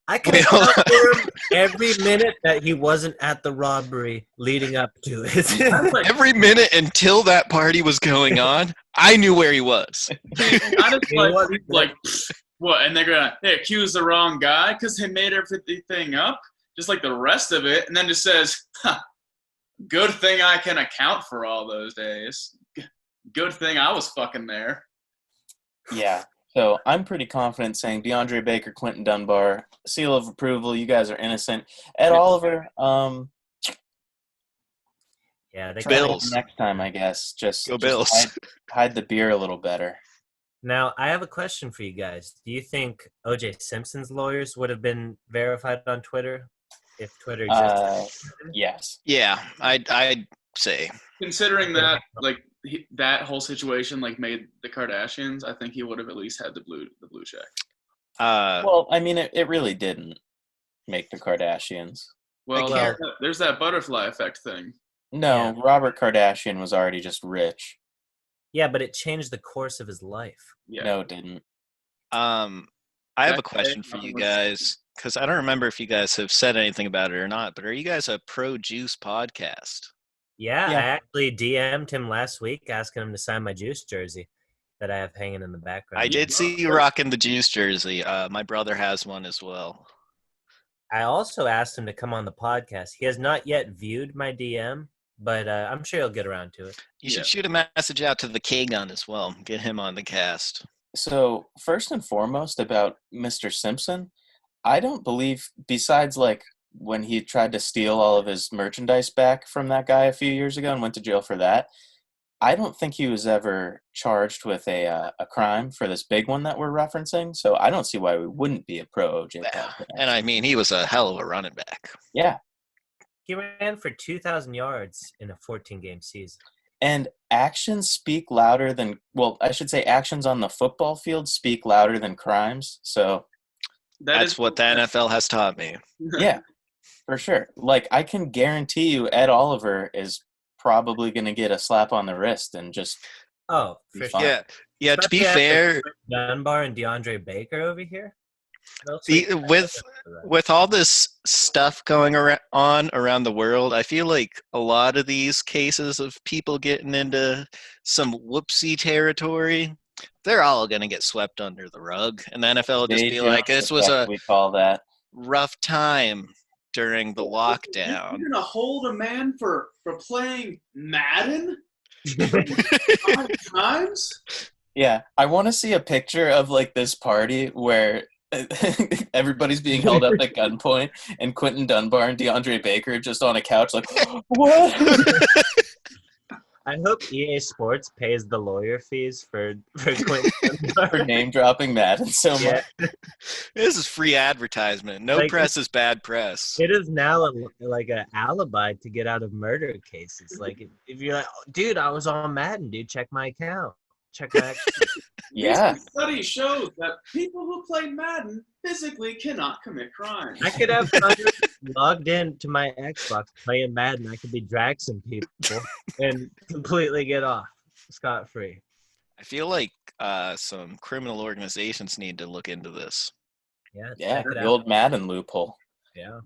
I can account for him every minute that he wasn't at the robbery leading up to it. I'm like, Every minute until that party was going on, I knew where he was. I just You know what? like what? And they're gonna accuse the wrong guy because they made everything up, just like the rest of it, and then just says, huh, "Good thing I can account for all those days. Good thing I was fucking there." Yeah. So I'm pretty confident saying DeAndre Baker, Quentin Dunbar, seal of approval. You guys are innocent. Ed Oliver, Yeah, they try it Bills. next time, I guess. Go Bills. Hide the beer a little better. Now, I have a question for you guys. Do you think O.J. Simpson's lawyers would have been verified on Twitter if Twitter existed? Yes. Yeah, I'd say. Considering that, like that whole situation, like made the Kardashians, I think he would have at least had the blue check. Well, I mean, it really didn't make the Kardashians. Well, care. there's that butterfly effect thing. No, Yeah. Robert Kardashian was already just rich. Yeah, but it changed the course of his life. Yeah. No, it didn't. I have a Okay, question for you let's guys because I don't remember if you guys have said anything about it or not. But are you guys a pro juice podcast? Yeah, Yeah. I actually DM'd him last week asking him to sign my Juice jersey that I have hanging in the background. I did see you rocking the juice jersey. My brother has one as well. I also asked him to come on the podcast. He has not yet viewed my DM, but I'm sure he'll get around to it. You should Yeah. shoot a message out to the K-Gun as well. Get him on the cast. So, first and foremost about Mr. Simpson, I don't believe, besides like when he tried to steal all of his merchandise back from that guy a few years ago and went to jail for that, I don't think he was ever charged with a crime for this big one that we're referencing. So I don't see why we wouldn't be a pro OJ. Yeah. podcast. And I mean, he was a hell of a running back. Yeah, He ran for 2,000 yards in a 14-game season. and actions speak louder than, well, I should say actions on the football field speak louder than crimes. So That That's is what the NFL has taught me. yeah, For sure. Like, I can guarantee you Ed Oliver is probably going to get a slap on the wrist and just be for fine. sure. Yeah. To be Especially after fair, Dunbar and DeAndre Baker over here. with all this stuff going on around the world, I feel like a lot of these cases of people getting into some whoopsie territory, they're all going to get swept under the rug. And the NFL will just be like, this was a we call that rough time during the lockdown. You're gonna hold a man for playing Madden 5 times? Yeah, I want to see a picture of like this party where everybody's being held up at gunpoint and Quentin Dunbar and DeAndre Baker just on a couch like, what? I hope EA Sports pays the lawyer fees for Quentin Dunbar. For name dropping Madden so much. This is free advertisement. No press is bad press. It is now like an alibi to get out of murder cases. Like if you're like, oh, dude, I was on Madden, dude, check my account. Check my account. Yeah. Recent study shows that people who play Madden physically cannot commit crimes. I could have fun logged in to my Xbox playing Madden. I could be dragging people and completely get off scot-free. I feel like some criminal organizations need to look into this. Yeah, the old Madden loophole. Yeah.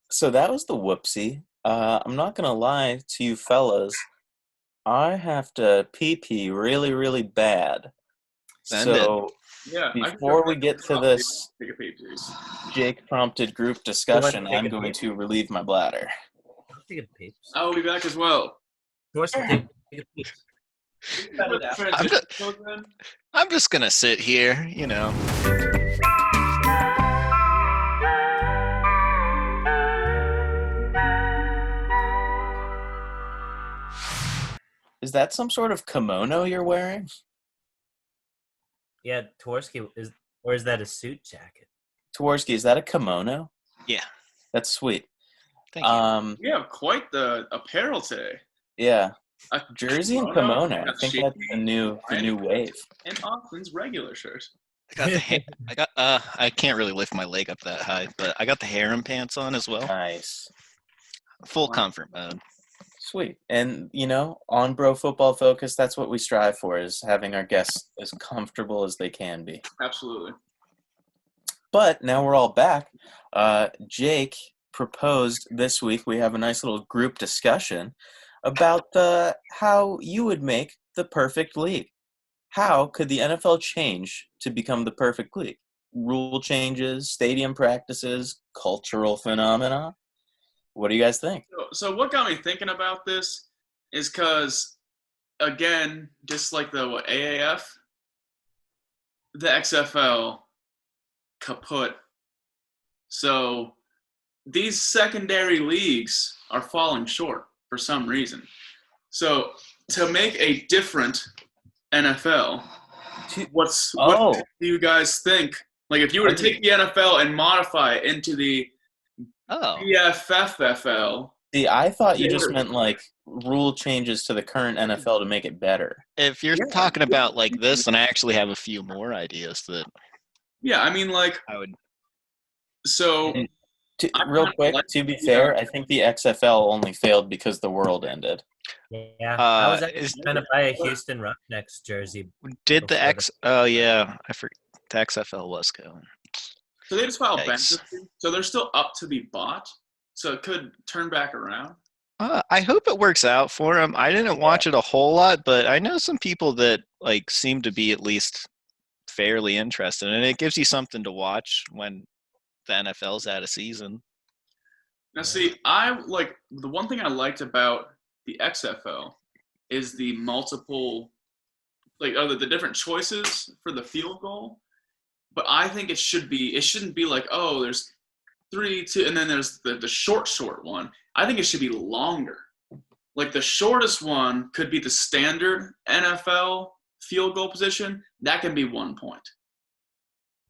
So that was the whoopsie. I'm not gonna lie to you fellas. I have to pee really, really bad. So before we get to this Jake-prompted group discussion, I'm going to relieve my bladder. I will be back as well. I'm just going to sit here, you know. Is that some sort of kimono you're wearing? Yeah, Tworski is that a suit jacket? Tworski, is that a kimono? Yeah. That's sweet. Thank you. You have quite the apparel today. Yeah. Jersey and kimono. I think that's the new wave. And Austin's regular shirt. I can't really lift my leg up that high, but I got the harem pants on as well. Nice. Full comfort mode. Sweet. And, you know, on Bro Football Focus, that's what we strive for, is having our guests as comfortable as they can be. Absolutely. But now we're all back. Jake proposed this week, we have a nice little group discussion about how you would make the perfect league. How could the NFL change to become the perfect league? Rule changes, stadium practices, cultural phenomena. What do you guys think? So what got me thinking about this is because, again, just like the AAF, the XFL kaput. So these secondary leagues are falling short for some reason. So to make a different NFL, what do you guys think? Like if you were to take the NFL and modify it into the PFFFL. See, I thought you just meant like rule changes to the current NFL to make it better. If you're talking about like this, then I actually have a few more ideas that. Yeah, I mean, like I would. So, real quick, to be fair, I think the XFL only failed because the world ended. Yeah, I was actually trying to buy a Houston Roughnecks jersey. Did the X? Oh yeah, I forgot. The XFL was going. So they just filed bankruptcy. So they're still up to be bought. So it could turn back around. I hope it works out for them. I didn't watch it a whole lot, but I know some people that like seem to be at least fairly interested, and it gives you something to watch when the NFL's out of season. Now, see, I like the one thing I liked about the XFL is the multiple, like, the different choices for the field goal. But I think it shouldn't be like, oh, there's 3, 2, and then there's the short one. I think it should be longer. Like the shortest one could be the standard NFL field goal position. That can be 1 point.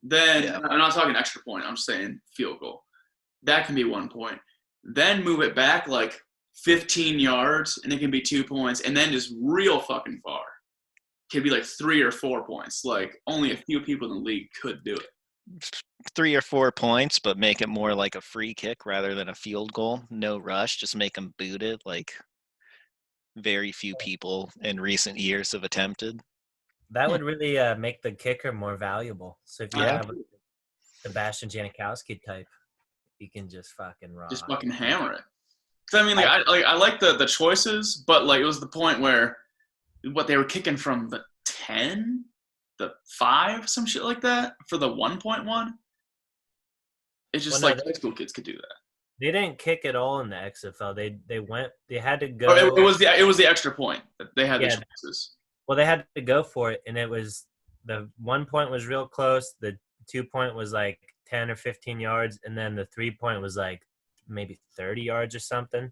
Then I'm not talking extra point. I'm saying field goal. That can be 1 point. Then move it back like 15 yards, and it can be 2 points, and then just real fucking far. Could be like 3 or 4 points. Like only a few people in the league could do it. 3 or 4 points, but make it more like a free kick rather than a field goal. No rush, just make them boot it like very few people in recent years have attempted. That would really make the kicker more valuable. So if you have a Sebastian Janikowski type, you can just fucking rock. Just fucking hammer it. I mean, I like the choices, but like it was the point where what they were kicking from the 10, the 5, some shit like that for the 1.1. It's just high school kids could do that. They didn't kick at all in the XFL. They had to go. Oh, it was the extra point that they had the choices. Well, they had to go for it, and it was the 1 point was real close. The 2 point was like 10 or 15 yards, and then the 3 point was like maybe 30 yards or something.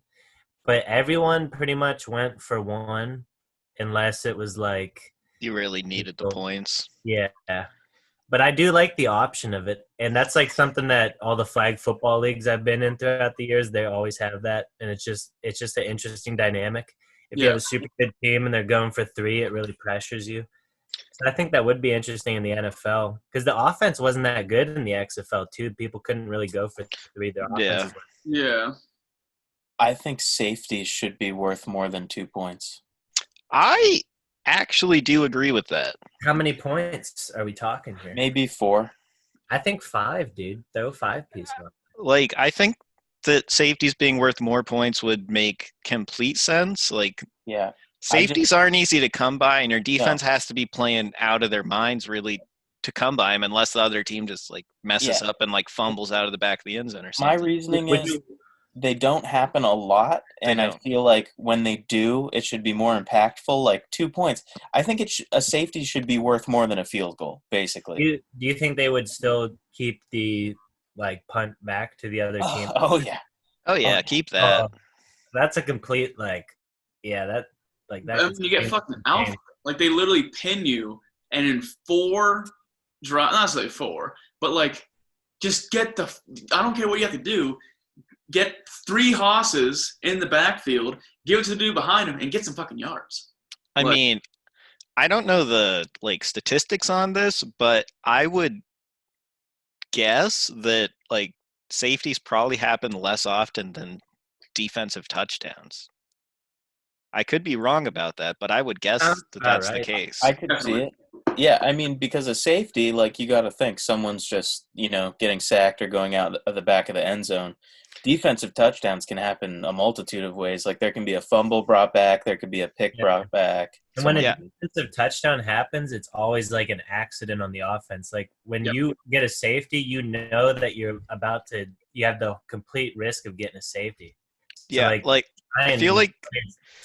But everyone pretty much went for one, unless it was like you really needed the points. Yeah. But I do like the option of it, and that's like something that all the flag football leagues I've been in throughout the years, they always have that, and it's just an interesting dynamic. If you have a super good team and they're going for 3, it really pressures you. So I think that would be interesting in the NFL because the offense wasn't that good in the XFL too. People couldn't really go for 3. Their offense yeah. I think safety should be worth more than 2 points. I actually do agree with that. How many points are we talking here? Maybe 4. I think 5, dude. Throw 5-piece one. Like, I think that safeties being worth more points would make complete sense. Like, yeah, safeties aren't easy to come by, and your defense has to be playing out of their minds really to come by them, unless the other team just like messes up and like fumbles out of the back of the end zone or something. My reasoning is they don't happen a lot, and I feel like when they do, it should be more impactful. Like 2 points, I think a safety should be worth more than a field goal. Basically, do you think they would still keep the like punt back to the other team? Oh yeah, keep that. That's a complete that. Like that. I mean, you get fucking alpha. Like they literally pin you, and in 4 drive, not say 4, but like just get the. I don't care what you have to do. Get 3 hosses in the backfield, give it to the dude behind him, and get some fucking yards. I mean, I don't know the like statistics on this, but I would guess that like safeties probably happen less often than defensive touchdowns. I could be wrong about that, but I would guess that that's the case. I could see it. Yeah, I mean, because of safety, like you got to think someone's just, getting sacked or going out of the back of the end zone. Defensive touchdowns can happen a multitude of ways. Like there can be a fumble brought back, there could be a pick brought back. And when a defensive touchdown happens, it's always like an accident on the offense. Like when you get a safety, you know that you have the complete risk of getting a safety. So I feel like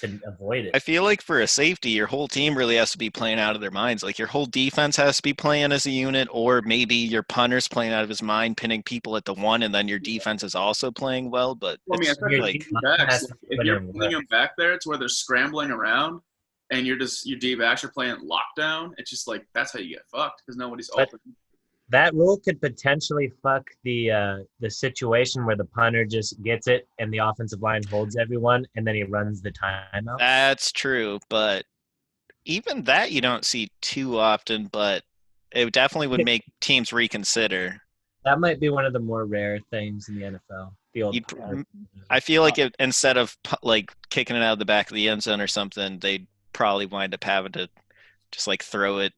to avoid it. I feel like for a safety, your whole team really has to be playing out of their minds. Like your whole defense has to be playing as a unit, or maybe your punter's playing out of his mind, pinning people at the 1, and then your defense is also playing well. But I mean, if you're putting them back there, it's where they're scrambling around, and your D-backs are playing lockdown. It's just like that's how you get fucked because nobody's open. That rule could potentially fuck the situation where the punter just gets it and the offensive line holds everyone and then he runs the timeout. That's true, but even that you don't see too often, but it definitely would make teams reconsider. That might be one of the more rare things in the NFL. I feel like instead of like kicking it out of the back of the end zone or something, they'd probably wind up having to just like throw it.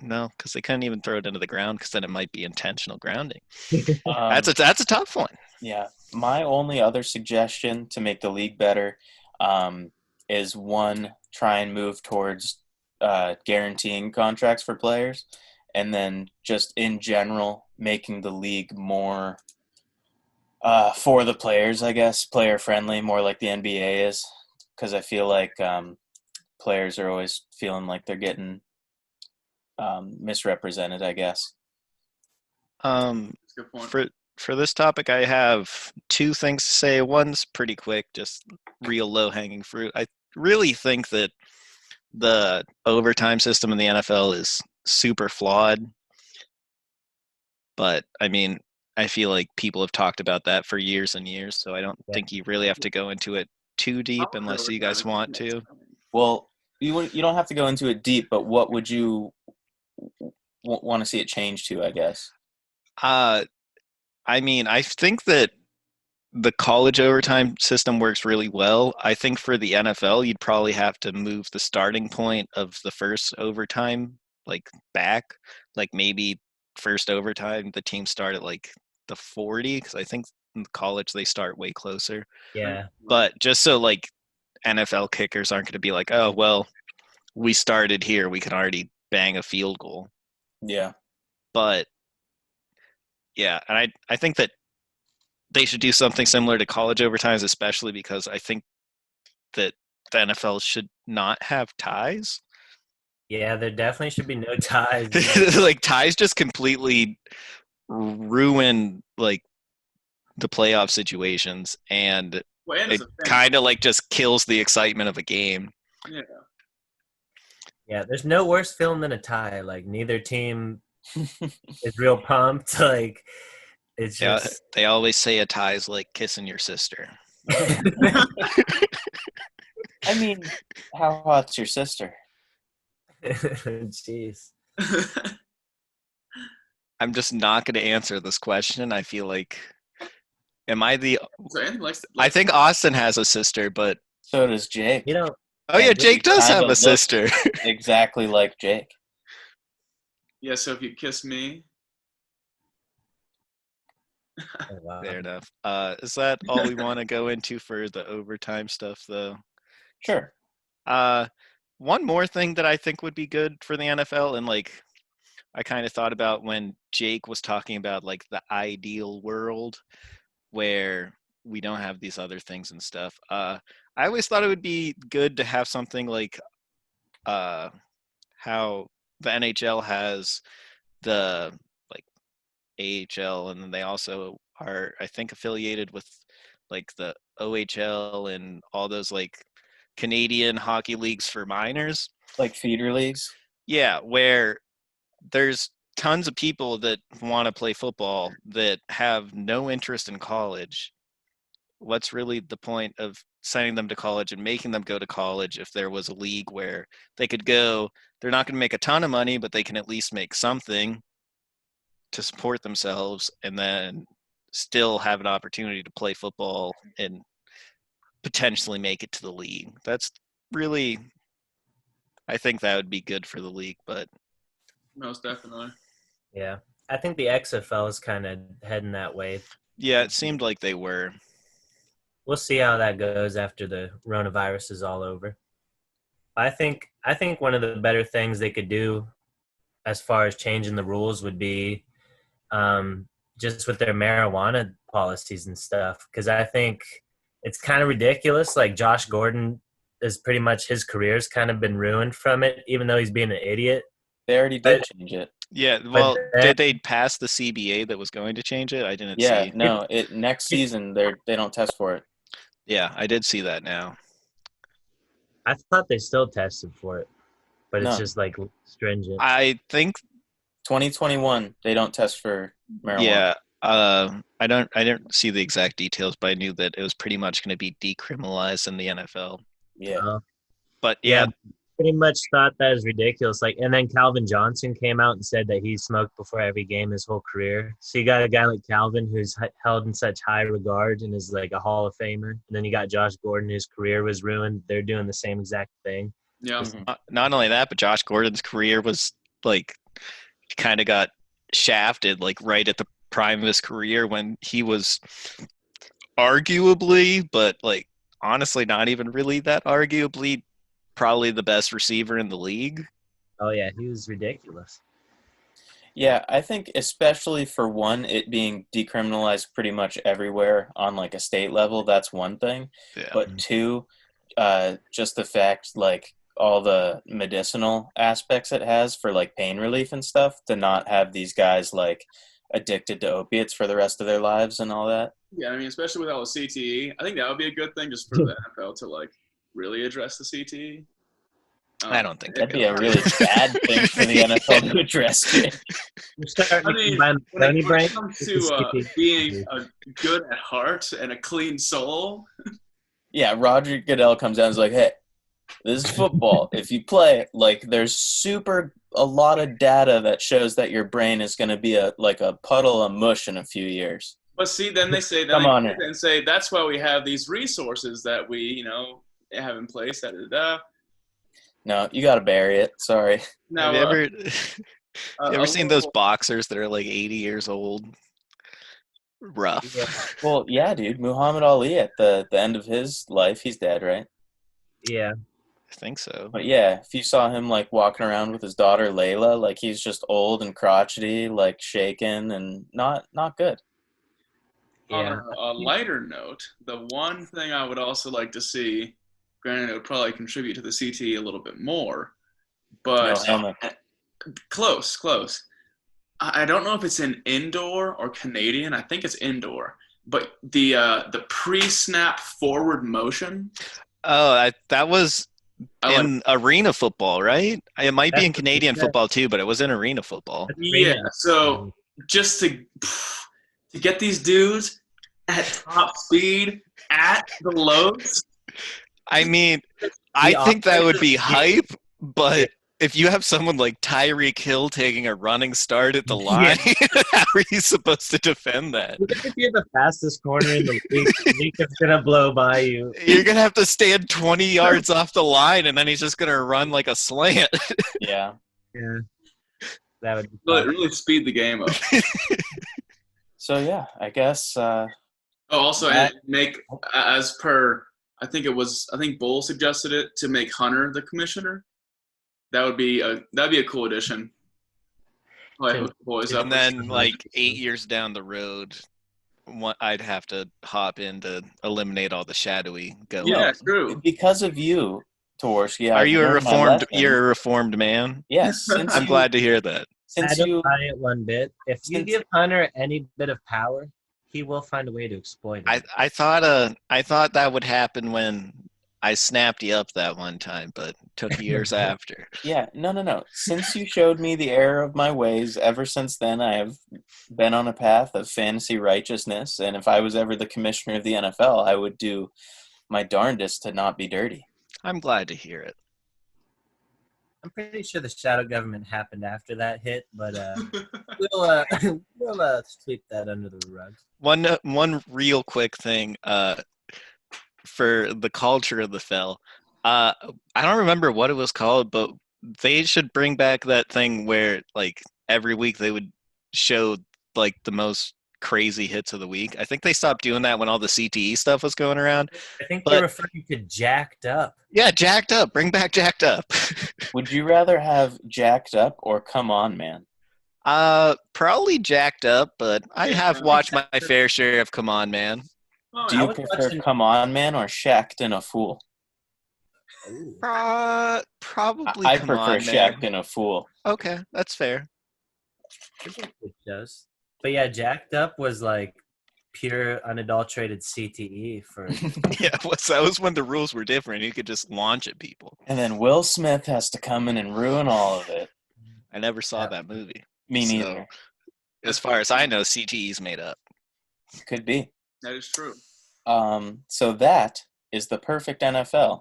No, because they couldn't even throw it into the ground because then it might be intentional grounding. That's a tough one. Yeah. My only other suggestion to make the league better is try and move towards guaranteeing contracts for players, and then just in general making the league more for the players, I guess, player friendly, more like the NBA is, because I feel like players are always feeling like they're getting misrepresented, I guess. For this topic, I have 2 things to say. One's pretty quick, just real low-hanging fruit. I really think that the overtime system in the NFL is super flawed. But, I mean, I feel like people have talked about that for years and years, so I don't think you really have to go into it too deep unless you guys want to. Well, you don't have to go into it deep, but what would you want to see it change to, I guess? I mean, I think that the college overtime system works really well. I think for the NFL, you'd probably have to move the starting point of the first overtime like back, like maybe first overtime the team start at like the 40 because I think in college they start way closer. Yeah. But just so like NFL kickers aren't going to be like, oh well, we started here, we can already bang a field goal. Yeah. But yeah, and I think that they should do something similar to college overtimes, especially because I think that the NFL should not have ties. Yeah, there definitely should be no ties. Like ties just completely ruin like the playoff situations, and it kind of like just kills the excitement of a game. Yeah. Yeah, there's no worse feeling than a tie. Like neither team is real pumped. Like it's just they always say a tie is like kissing your sister. I mean, how hot's your sister? Jeez. I'm just not going to answer this question. I feel like, am I the? I think Austin has a sister, but so does Jake. You know. Oh yeah, Jake does have a sister. Exactly like Jake. Yeah. So if you kiss me. Oh, wow. Fair enough. Is that all we want to go into for the overtime stuff, though? Sure. One more thing that I think would be good for the NFL, and like I kind of thought about when Jake was talking about like the ideal world where we don't have these other things and stuff. I always thought it would be good to have something like how the NHL has the like AHL, and then they also are, I think, affiliated with like the OHL and all those like Canadian hockey leagues for minors. Like feeder leagues? Yeah, where there's tons of people that want to play football that have no interest in college. What's really the point of sending them to college and making them go to college if there was a league where they could go? They're not going to make a ton of money, but they can at least make something to support themselves and then still have an opportunity to play football and potentially make it to the league. That's really, I think that would be good for the league, but most definitely. Yeah. I think the XFL is kind of heading that way. Yeah, it seemed like they were. We'll see how that goes after the coronavirus is all over. I think one of the better things they could do as far as changing the rules would be just with their marijuana policies and stuff. Because I think it's kind of ridiculous. Like Josh Gordon is pretty much his career's kind of been ruined from it, even though he's being an idiot. They already did change it. Yeah, well, did they pass the CBA that was going to change it? I didn't see. Yeah, no, next season they don't test for it. Yeah, I did see that now. I thought they still tested for it, but it's just like stringent. I think 2021 they don't test for marijuana. Yeah, I didn't see the exact details, but I knew that it was pretty much going to be decriminalized in the NFL. Yeah. But yeah, pretty much thought that was ridiculous. Like, and then Calvin Johnson came out and said that he smoked before every game his whole career. So you got a guy like Calvin who's held in such high regard and is like a Hall of Famer. And then you got Josh Gordon, whose career was ruined. They're doing the same exact thing. Yeah. Not only that, but Josh Gordon's career was like kind of got shafted like right at the prime of his career when he was arguably, but like honestly not even really that arguably, probably the best receiver in the league. Oh yeah, he was ridiculous. Yeah, I think especially for one, it being decriminalized pretty much everywhere on like a state level, that's one thing. Yeah. But two, just the fact like all the medicinal aspects it has for like pain relief and stuff, to not have these guys like addicted to opiates for the rest of their lives and all that. Yeah, I mean, especially with all the CTE, I think that would be a good thing just for the NFL to like really address the CTE. I don't think that'd be a really bad thing for the NFL to address it. I mean, when it comes to being good at heart and a clean soul. Yeah, Roger Goodell comes down and is like, hey, this is football. If you play, like, there's super a lot of data that shows that your brain is going to be like a puddle of mush in a few years. But see, then they say, that's why we have these resources that we, have in place. No, you got to bury it. Sorry. Now, have you ever seen those boxers that are like 80 years old? Rough. Yeah. Well, yeah, dude. Muhammad Ali at the end of his life, he's dead, right? Yeah. I think so. But yeah, if you saw him like walking around with his daughter Layla, like he's just old and crotchety, like shaken and not good. Yeah. On a lighter note, the one thing I would also like to see, granted it would probably contribute to the CTE a little bit more, but close. I don't know if it's in indoor or Canadian. I think it's indoor. But the pre-snap forward motion. Oh, that was in arena football, right? It might be in Canadian football too, but it was in arena football. Yeah. So just to get these dudes at top speed at the lows. I mean, I think that would be hype, but if you have someone like Tyreek Hill taking a running start at the line, how are you supposed to defend that? If you're the fastest corner in the league, it's going to blow by you. You're going to have to stand 20 yards off the line, and then he's just going to run like a slant. Yeah. That would really speed the game up. So, yeah, I guess. Also, make, as per, I think Bull suggested it, to make Hunter the commissioner. That'd be a cool addition. And then, like 8 years down the road, I'd have to hop in to eliminate all the shadowy goats. Yeah, true. Because of you, Torsky. Are you a reformed? You're a reformed man. Yes. I'm glad to hear that. I don't buy it one bit. If you give Hunter any bit of power, he will find a way to exploit it. I thought that would happen when I snapped you up that one time, but took years after. Yeah, no. Since you showed me the error of my ways, ever since then I have been on a path of fantasy righteousness, and if I was ever the commissioner of the NFL, I would do my darndest to not be dirty. I'm glad to hear it. I'm pretty sure the shadow government happened after that hit, but we'll sweep that under the rug. One real quick thing for the culture of the Fel. I don't remember what it was called, but they should bring back that thing where like every week they would show like the most crazy hits of the week. I think they stopped doing that when all the CTE stuff was going around. I think you're referring to Jacked Up. Yeah, Jacked Up. Bring back Jacked Up. Would you rather have Jacked Up or Come On Man? Probably Jacked Up, but I have watched my fair share of Come On Man. Do you prefer Come On Man or Shacked and a Fool? Probably I Come prefer On Shacked Man. and a Fool. Okay, that's fair. It does. But yeah, Jacked Up was like pure unadulterated CTE for. Yeah, that was when the rules were different. You could just launch at people. And then Will Smith has to come in and ruin all of it. I never saw that movie. Me neither. As far as I know, CTE's made up. Could be. That is true. So that is the perfect NFL.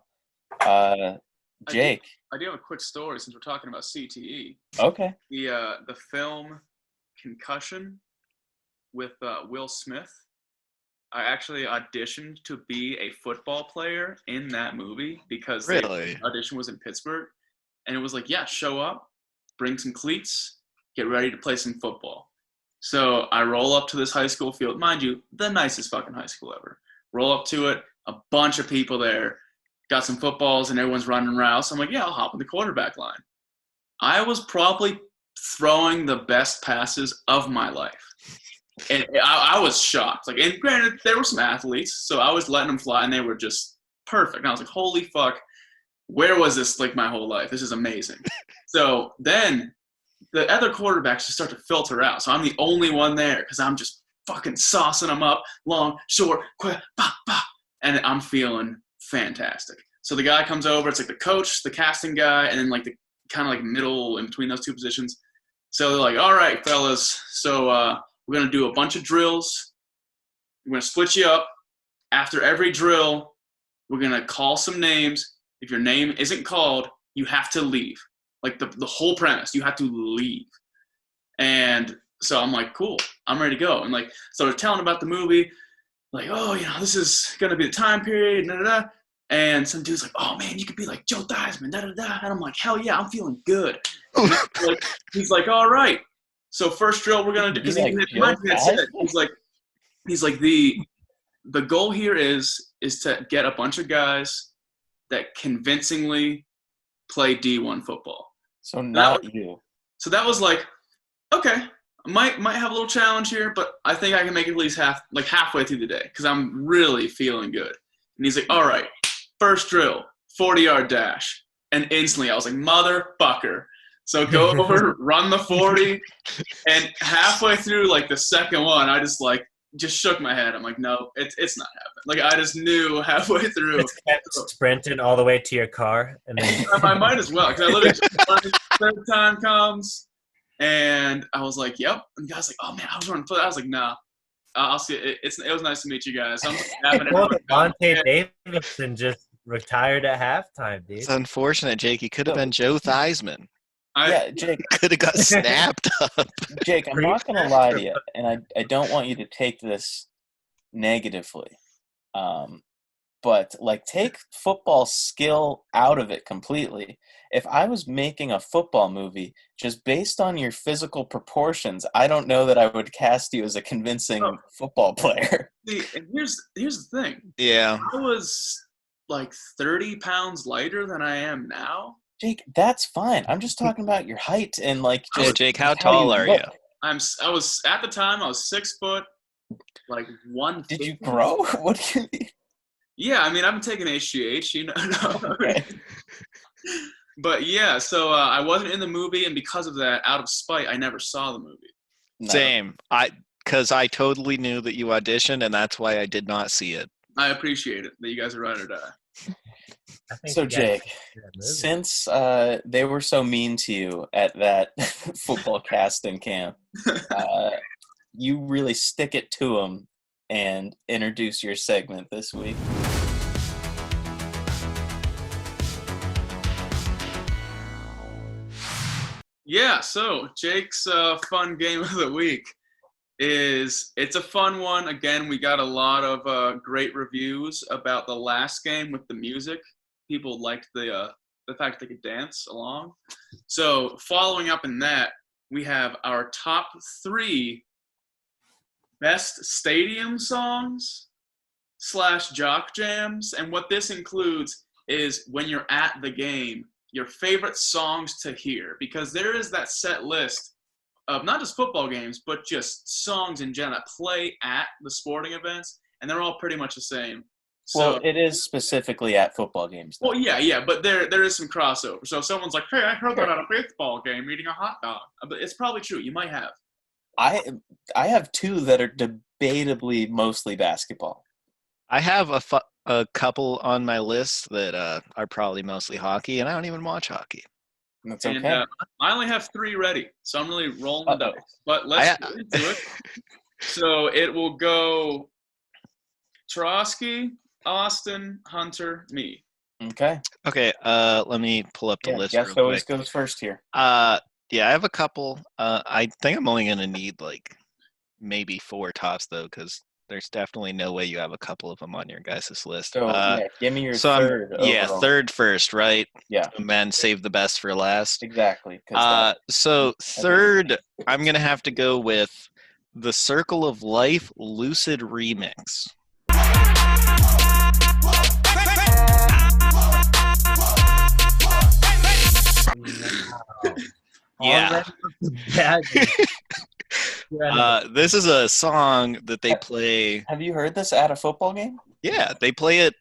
Jake. I do have a quick story since we're talking about CTE. Okay. The film Concussion with Will Smith. I actually auditioned to be a football player in that movie because the audition was in Pittsburgh. And it was like, yeah, show up, bring some cleats, get ready to play some football. So I roll up to this high school field. Mind you, the nicest fucking high school ever. Roll up to it, a bunch of people there. Got some footballs and everyone's running routes. I'm like, yeah, I'll hop in the quarterback line. I was probably throwing the best passes of my life. And I was shocked. Like, and granted, there were some athletes, so I was letting them fly, and they were just perfect. And I was like, holy fuck, where was this like my whole life? This is amazing. So then the other quarterbacks just start to filter out. So I'm the only one there because I'm just fucking saucing them up, long, short, quick, bah, bah, and I'm feeling fantastic. So the guy comes over. It's like the coach, the casting guy, and then like the kind of like middle in between those two positions. So they're like, all right, fellas. So we're going to do a bunch of drills. We're going to split you up. After every drill, we're going to call some names. If your name isn't called, you have to leave. Like the whole premise, you have to leave. And so I'm like, cool, I'm ready to go. And like, so they're telling about the movie, like, oh, this is gonna be the time period, da da da. And some dude's like, oh man, you could be like Joe Theismann, da da da. And I'm like, hell yeah, I'm feeling good. He's like, all right. So first drill we're gonna do, because he's like the goal here is to get a bunch of guys that convincingly play D1 football. So you. So that was like, okay, might have a little challenge here, but I think I can make it at least halfway through the day because I'm really feeling good. And he's like, all right, first drill, 40-yard dash. And instantly I was like, motherfucker. So go over, run the 40, and halfway through like the second one, I just shook my head. I'm like, no, it's not happening. Like I just knew halfway through. It's sprinted all the way to your car, and then I might as well, because I literally third time comes, and I was like, yep. And the guy's like, oh man, I was running foot. I was like, nah, I'll see it. It was nice to meet you guys. I'm Devontae Davidson just retired at halftime, dude. It's unfortunate, Jake. He could have been Joe Theismann. Jake could have got snapped up. Jake, I'm not going to lie to you, and I don't want you to take this negatively, but like take football skill out of it completely. If I was making a football movie just based on your physical proportions, I don't know that I would cast you as a convincing football player. See, and here's the thing. Yeah. I was like 30 pounds lighter than I am now. Jake, that's fine. I'm just talking about your height and like. Just Jake, how tall are you? I was at the time. I was 6 foot, like 150. Did you grow? What do you mean? Yeah, I mean I've been taking HGH, No. Okay. But yeah, so I wasn't in the movie, and because of that, out of spite, I never saw the movie. No. Same. Because I totally knew that you auditioned, and that's why I did not see it. I appreciate it that you guys are ride or die. So Jake, since they were so mean to you at that football casting camp, you really stick it to them and introduce your segment this week. Yeah, so Jake's fun game of the week it's a fun one. Again, we got a lot of great reviews about the last game with the music. People liked the fact they could dance along. So following up in that, we have our top 3 best stadium songs / Jock Jams. And what this includes is when you're at the game, your favorite songs to hear, because there is that set list of not just football games, but just songs in general that play at the sporting events, and they're all pretty much the same. So, well, it is specifically at football games, though. Well, yeah, but there is some crossover. So if someone's like, hey, I heard that at a baseball game eating a hot dog. But it's probably true. You might have. I have 2 that are debatably mostly basketball. I have a couple on my list that are probably mostly hockey, and I don't even watch hockey. That's okay. And, I only have 3 ready, so I'm really rolling the dice. But let's get into it. So it will go Trotsky, Austin, Hunter, me. Okay. Okay. Let me pull up the list. Guest always goes first here. Yeah, I have a couple. I think I'm only gonna need like maybe 4 tops though, because there's definitely no way you have a couple of them on your guys' list. So give me your third. Third first, right? Yeah. And then save the best for last. Exactly. So third, I'm gonna have to go with the Circle of Life Lucid remix. Yeah. This is a song that they play. Have you heard this at a football game? Yeah, they play it.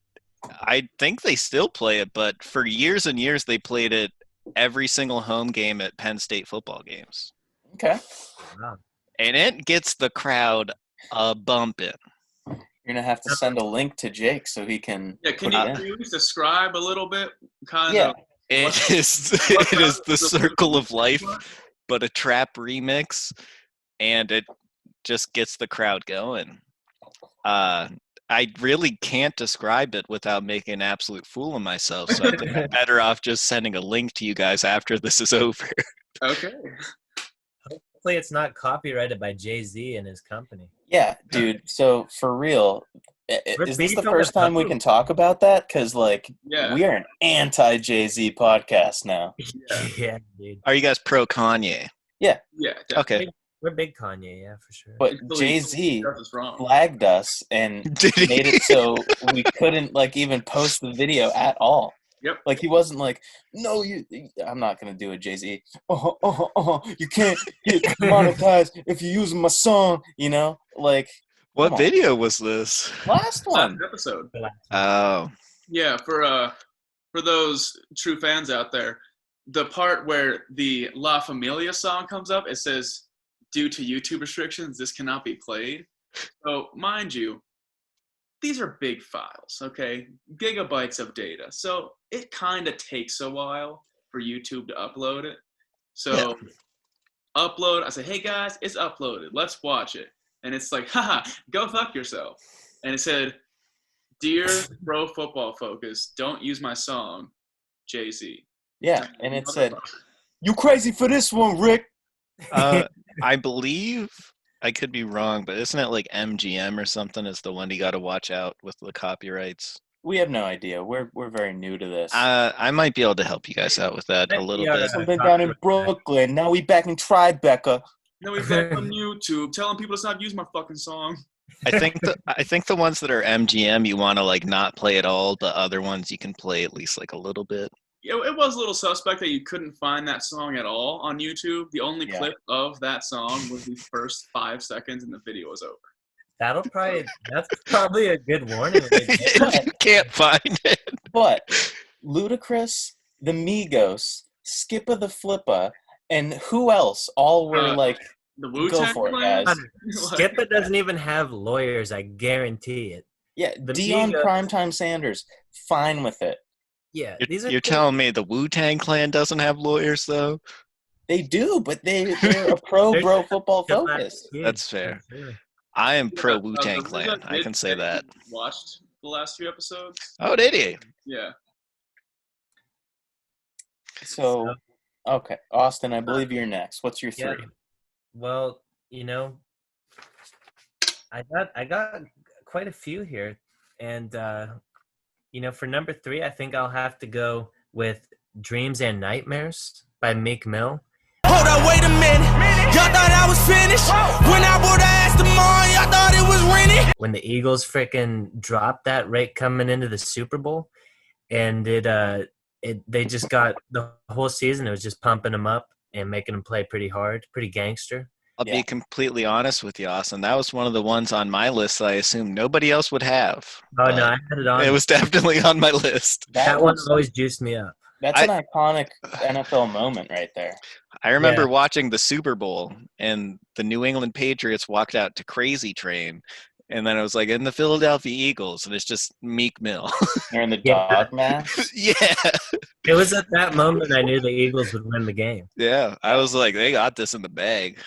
I think they still play it, but for years and years they played it every single home game at Penn State football games. Okay. Wow. And it gets the crowd bumping. You're going to have to send a link to Jake so he can. Yeah, can you please describe a little bit? It is the Circle of Life, but a trap remix, and it just gets the crowd going. I really can't describe it without making an absolute fool of myself. So I think I'm better off just sending a link to you guys after this is over. Okay. Hopefully it's not copyrighted by Jay-Z and his company. Yeah, dude. So for real, We're is this the beefing first with time we can talk about that? Because Yeah. we are an anti-Jay-Z podcast now. Yeah. Yeah, dude. Are you guys pro Kanye? Yeah. Definitely. Okay. We're big Kanye, yeah, for sure. But Until Jay-Z he does us wrong. flagged us and Did he? made it so we couldn't even post the video at all. Yep. He wasn't no, I'm not gonna do a Jay-Z. You can't get monetized if you're using my song. What video was this? Last one. Last episode. Oh. Yeah, for those true fans out there, the part where the La Familia song comes up, it says, due to YouTube restrictions, this cannot be played. So, mind you, these are big files, okay? Gigabytes of data. So, it kind of takes a while for YouTube to upload it. So, upload, I say, hey guys, it's uploaded. Let's watch it. And it's like, haha, go fuck yourself. And it said, dear Pro Football Focus, don't use my song, Jay-Z. Yeah, and it said, you crazy for this one, Rick. I believe, I could be wrong, but isn't it MGM or something is the one you got to watch out with the copyrights? We have no idea. We're very new to this. I might be able to help you guys out with that a little bit. Something down in Brooklyn. Now we back in Tribeca. Now we back on YouTube telling people to stop using my fucking song. I think the ones that are MGM you want to not play at all. The other ones you can play at least a little bit. It was a little suspect that you couldn't find that song at all on YouTube. The only clip of that song was the first 5 seconds and the video was over. That's probably a good warning. You can't find it. But Ludacris, the Migos, Skippa the Flippa, and who else all were the go Wu-Tang for it, Clan? guys. Skippa doesn't even have lawyers, I guarantee it. Yeah, The Deion Migos- Primetime Sanders, fine with it. Yeah, You're telling me the Wu-Tang Clan doesn't have lawyers though? They do, but they're a bro football focus. That's fair. I am pro Wu-Tang Clan. I can say that. Watched the last 2 episodes. Oh, did he? Yeah. So, okay, Austin, I believe you're next. What's your 3? Yeah. Well, I got quite a few here, and for number 3, I think I'll have to go with "Dreams and Nightmares" by Meek Mill. Hold up, wait a minute. Y'all thought I was finished? When I bought the ass tomorrow, y'all thought it was rented? When the Eagles freaking dropped that right coming into the Super Bowl, and they just got the whole season. It was just pumping them up and making them play pretty hard, pretty gangster. I'll be completely honest with you, Austin. That was one of the ones on my list that I assumed nobody else would have. Oh no, I had it on. It was definitely on my list. That one always juiced me up. That's an iconic NFL moment right there. I remember watching the Super Bowl, and the New England Patriots walked out to Crazy Train, and then it was in the Philadelphia Eagles, and it's just Meek Mill. They're in the dog mask. Yeah. It was at that moment I knew the Eagles would win the game. Yeah, I was like, they got this in the bag.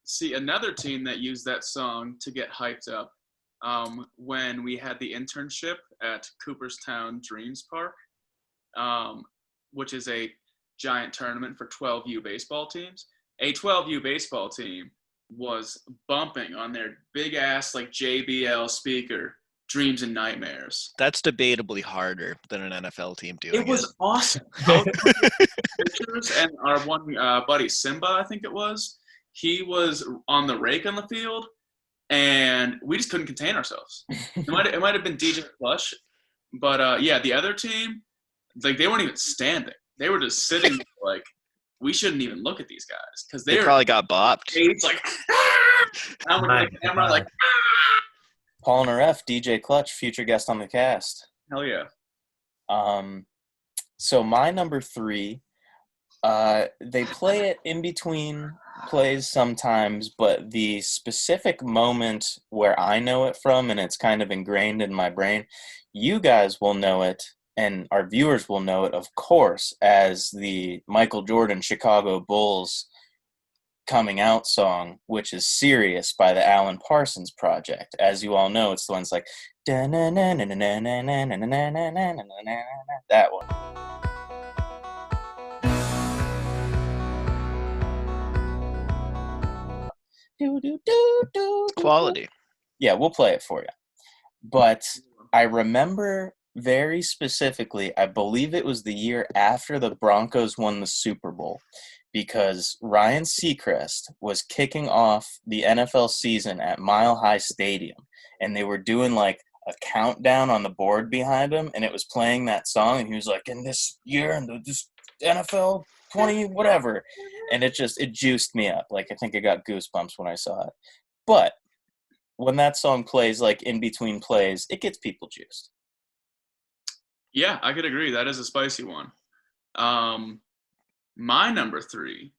See, another team that used that song to get hyped up when we had the internship at Cooperstown Dreams Park, which is a giant tournament for 12U baseball teams. A 12U baseball team was bumping on their big-ass, JBL speaker, Dreams and Nightmares. That's debatably harder than an NFL team doing it. It was awesome. Pictures, and our one buddy, Simba, I think it was, he was on the rake on the field, and we just couldn't contain ourselves. It might have been DJ Plush, but the other team, they weren't even standing. They were just sitting we shouldn't even look at these guys because they probably got bopped. It's I'm with the camera Paul and Ref, DJ Clutch, future guest on the cast. Hell yeah. So my number 3, they play it in between plays sometimes, but the specific moment where I know it from, and it's kind of ingrained in my brain, you guys will know it, and our viewers will know it, of course, as the Michael Jordan Chicago Bulls coming out song, which is Serious by the Alan Parsons Project. As you all know, it's the ones like that one. Quality. Yeah, we'll play it for you. But I remember very specifically, I believe it was the year after the Broncos won the Super Bowl, because Ryan Seacrest was kicking off the NFL season at Mile High Stadium, and they were doing like a countdown on the board behind him, and it was playing that song, and he was like, in this year, and this NFL 20 whatever, and it juiced me up. Like, I think I got goosebumps when I saw it. But when that song plays, like in between plays, it gets people juiced. Yeah, I could agree. That is a spicy one. My number 3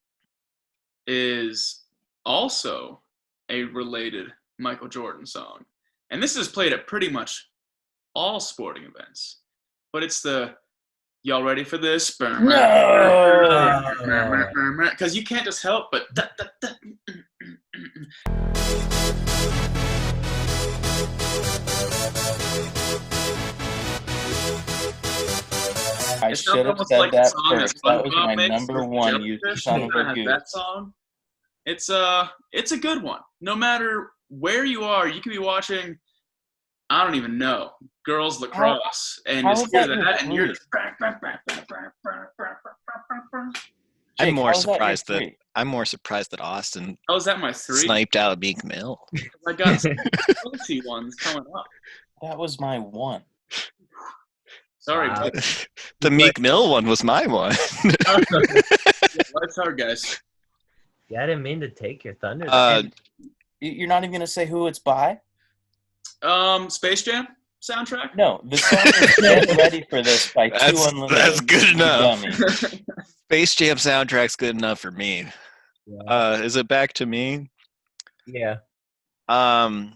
is also a related Michael Jordan song. And this is played at pretty much all sporting events. But it's the, y'all ready for this? No! Because you can't just help but... I should have said like that first. That was my number one. You son of a goose. That song, it's a good one. No matter where you are, you can be watching, I don't even know, girls lacrosse, and just hear that, and you're just. I'm more surprised that Austin. Oh, is that my 3? Sniped out Meek Mill. I got some fancy ones coming up. That was my 1. Sorry, the Meek Mill one was my one. Life's hard, guys. Yeah, I didn't mean to take your thunder. You're not even gonna say who it's by? Space Jam soundtrack? No, the song is Get Ready for This by Two Unlimited. That's good enough. Space Jam soundtrack's good enough for me. Yeah. Is it back to me? Yeah. Now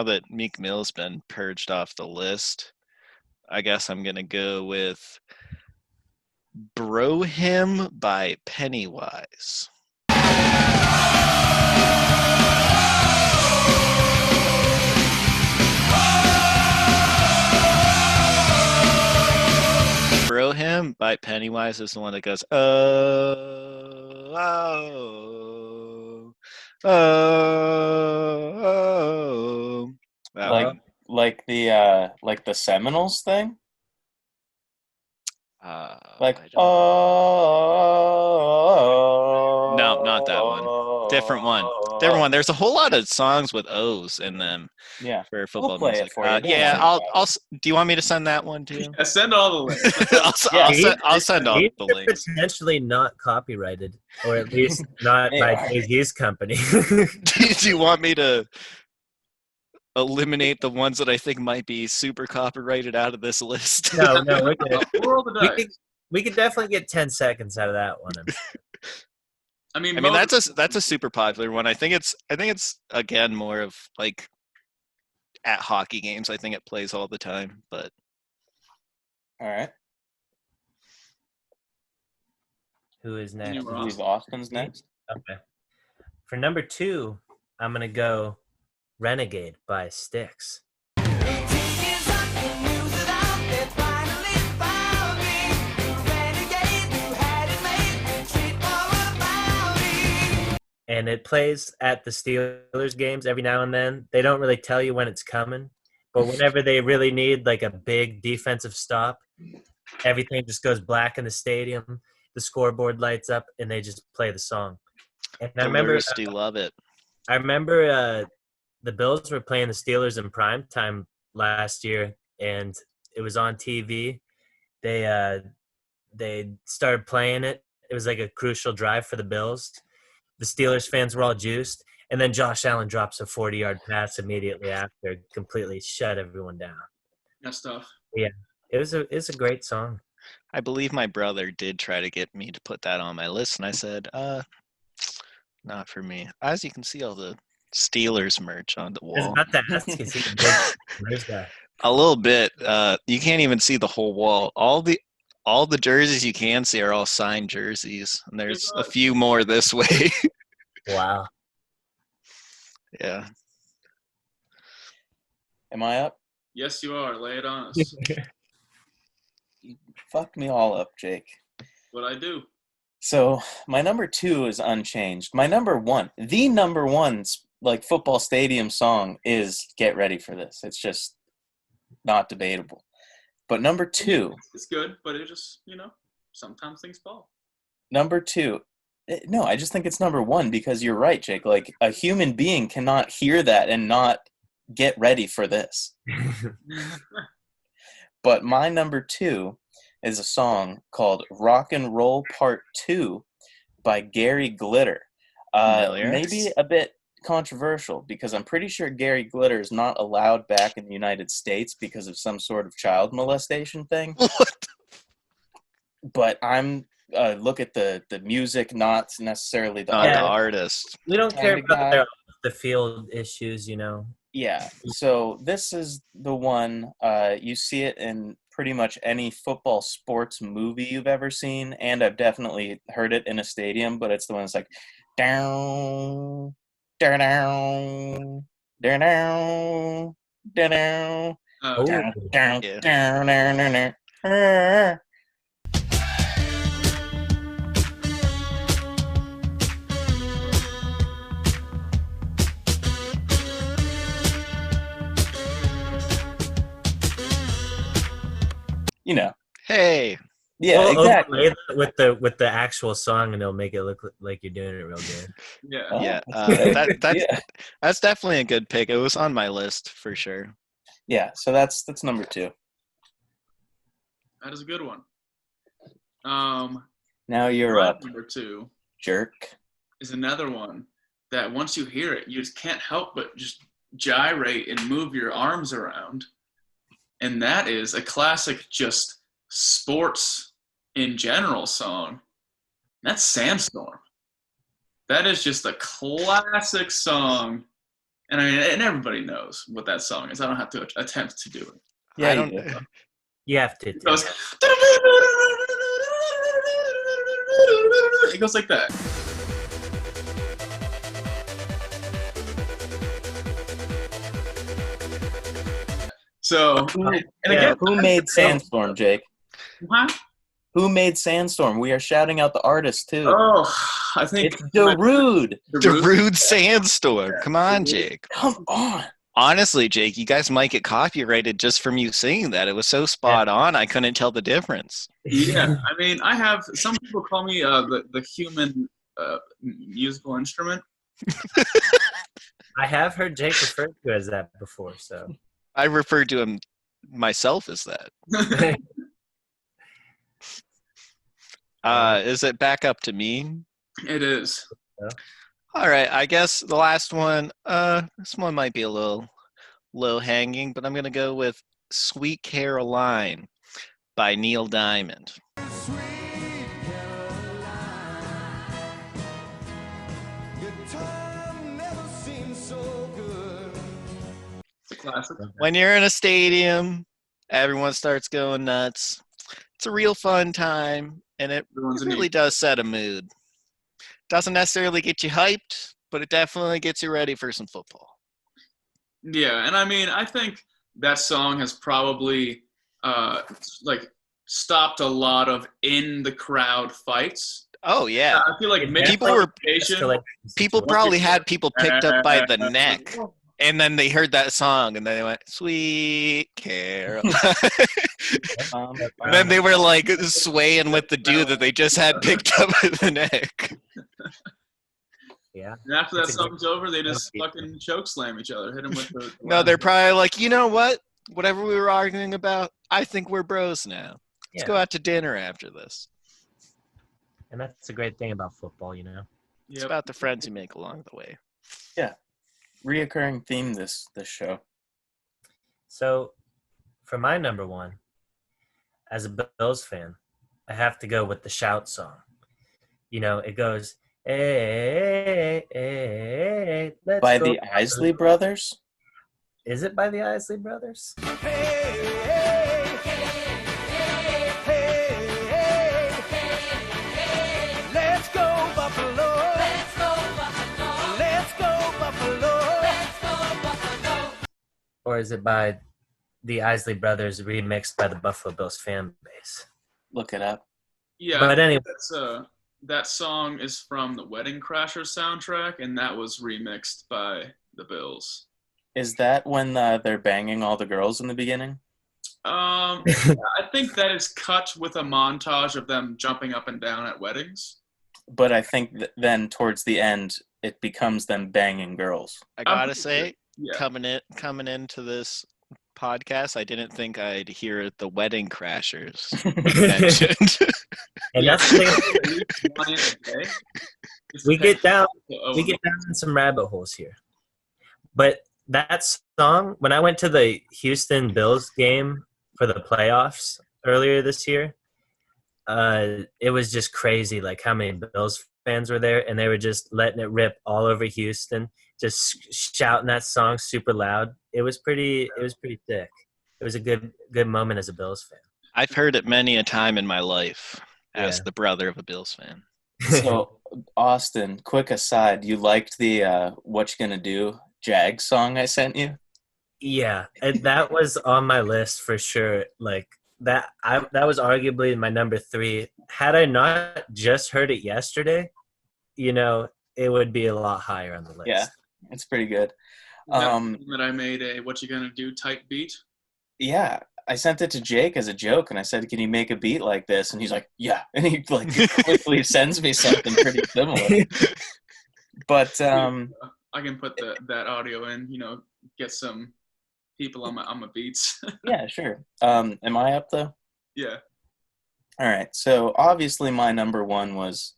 that Meek Mill's been purged off the list, I guess I'm going to go with Bro Him by Pennywise. Bro Him by Pennywise is the one that goes, oh, oh, oh, oh. Like the Seminoles thing? No, not that one. Different one. There's a whole lot of songs with O's in them. Yeah. For football play music. It for you. Yeah, I'll. Do you want me to send that one too? Yeah, send all the links. I'll send all the links. Potentially not copyrighted, or at least not by Jay-Z's company. Do you want me to eliminate the ones that I think might be super copyrighted out of this list? No, we're good. We could definitely get 10 seconds out of that one. I mean that's a super popular one. I think it's again more of like at hockey games. I think it plays all the time. But all right, who is next? I believe Austin's next. Okay. For number 2, I'm gonna go Renegade by Styx. And it plays at the Steelers games every now and then. They don't really tell you when it's coming, but whenever they really need like a big defensive stop, everything just goes black in the stadium. The scoreboard lights up, and they just play the song. And I remember, love it. I remember the Bills were playing the Steelers in prime time last year, and it was on TV. They started playing it. It was like a crucial drive for the Bills. The Steelers fans were all juiced, and then Josh Allen drops a 40-yard pass immediately after, completely shut everyone down. That stuff. Yeah, it's a great song. I believe my brother did try to get me to put that on my list, and I said, not for me. As you can see, all the Steelers merch on the wall. It's not that. Where's that? A little bit. You can't even see the whole wall. All the jerseys you can see are all signed jerseys, and there's a few more this way. Wow. Yeah. Am I up? Yes, you are. Lay it on us. You fucked me all up, Jake. What I do? So my number 2 is unchanged. My number 1, the number 1's like football stadium song is "Get Ready for This." It's just not debatable. But number 2, It's good, but it just, sometimes things fall. number 2, no, I just think it's number 1 because you're right, Jake. Like a human being cannot hear that and not get ready for this. But my number 2 is a song called "Rock and Roll Part 2" by Gary Glitter. Maybe a bit controversial because I'm pretty sure Gary Glitter is not allowed back in the United States because of some sort of child molestation thing. What? But I'm look at the music, not necessarily the The art. artist. We don't care And the about guy- the field issues, Yeah, so this is the one, you see it in pretty much any football sports movie you've ever seen, and I've definitely heard it in a stadium, but it's the one that's like, down, down, down, down, down, down, Oh, down, down, Yeah. down, down, down, down. You know. Hey. Yeah, Well, exactly. overlay with the actual song, and it'll make it look like you're doing it real good. yeah. Oh, Yeah. that's yeah. That's definitely a good pick. It was on my list for sure. Yeah, so that's number 2. That is a good one. Now you're My up, number 2 jerk. is another one that once you hear it, you just can't help but just gyrate and move your arms around. And that is a classic just sports in general song. That's Sandstorm. That is just a classic song. And and everybody knows what that song is. I don't have to attempt to do it. Yeah, I you don't. do. You have to. It goes, it goes like that. So, and again, Who made Sandstorm, Jake? what? Who made Sandstorm? We are shouting out the artist too. Oh, I think It's Darude. Darude Sandstorm. Come on, Jake. Come on. Honestly, Jake, you guys might get copyrighted just from you singing that. It was so spot on, I couldn't tell the difference. Yeah, I mean, I have some people call me the human musical instrument. I have heard Jake referred to as that before, so. I referred to him myself as that. Is it back up to me? It is. All right, I guess the last one, this one might be a little low hanging, but I'm going to go with Sweet Caroline by Neil Diamond. It's a classic. When you're in a stadium, everyone starts going nuts. It's a real fun time, and it really does set a mood. Doesn't necessarily get you hyped, but it definitely gets you ready for some football. Yeah, and I mean, I think that song has probably stopped a lot of in the crowd fights. Oh yeah, I feel like people probably had people picked up by the neck, and then they heard that song, and then they went, "Sweet Caroline," and then they were like swaying with the dude that they just had picked up by the neck. Yeah. And after that song's over, they just fucking choke slam each other, hit them with the. No, they're probably like, you know what? Whatever we were arguing about, I think we're bros now. Let's go out to dinner after this. And that's a great thing about football, you know. It's about the friends you make along the way. Yeah. Reoccurring theme this show. So, for my number one, as a Bills fan, I have to go with the Shout song. You know, it goes, hey, hey, let's by go. the Isley Brothers? Is it by the Isley Brothers? or is it by the Isley Brothers remixed by the Buffalo Bills fan base? Look it up. Yeah, But anyway, that song is from the Wedding Crashers soundtrack, and that was remixed by the Bills. Is that when they're banging all the girls in the beginning? I think that is cut with a montage of them jumping up and down at weddings. But I think then towards the end, it becomes them banging girls. I gotta say, Yeah. coming into this podcast, I didn't think I'd hear the Wedding Crashers mentioned. and that's the thing. We get down in some rabbit holes here. But that song, when I went to the Houston Bills game for the playoffs earlier this year, it was just crazy, like how many Bills fans were there, and they were just letting it rip all over Houston, just shouting that song super loud. It was pretty sick. It was a good moment as a Bills fan. I've heard it many a time in my life as the brother of a Bills fan. So, Austin, quick aside, you liked the What You Gonna Do Jags song I sent you? Yeah, and that was on my list for sure. Like that was arguably my number 3. Had I not just heard it yesterday, it would be a lot higher on the list. Yeah, it's pretty good. That I made a What You Gonna Do type beat. Yeah, I sent it to Jake as a joke, and I said, "Can you make a beat like this?" And he's like, "Yeah," and he quickly sends me something pretty similar. But I can put that audio in. Get some people on my beats. Yeah, sure. Am I up though? Yeah. All right. So obviously, my number 1 was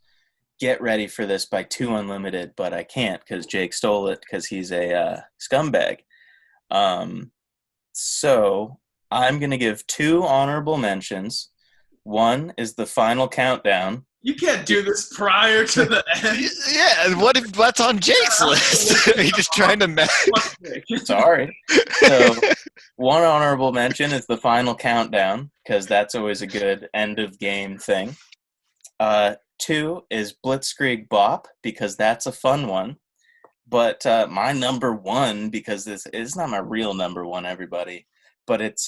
"Get Ready for This" by 2 Unlimited, but I can't because Jake stole it because he's a scumbag. So I'm going to give 2 honorable mentions. One is The Final Countdown. You can't do this prior to the end. Yeah, and what's on Jake's list? Are you just trying to mess? Sorry. So one honorable mention is The Final Countdown because that's always a good end of game thing. 2 is Blitzkrieg Bop because that's a fun one. But my number 1, because this is not my real number 1, everybody, but it's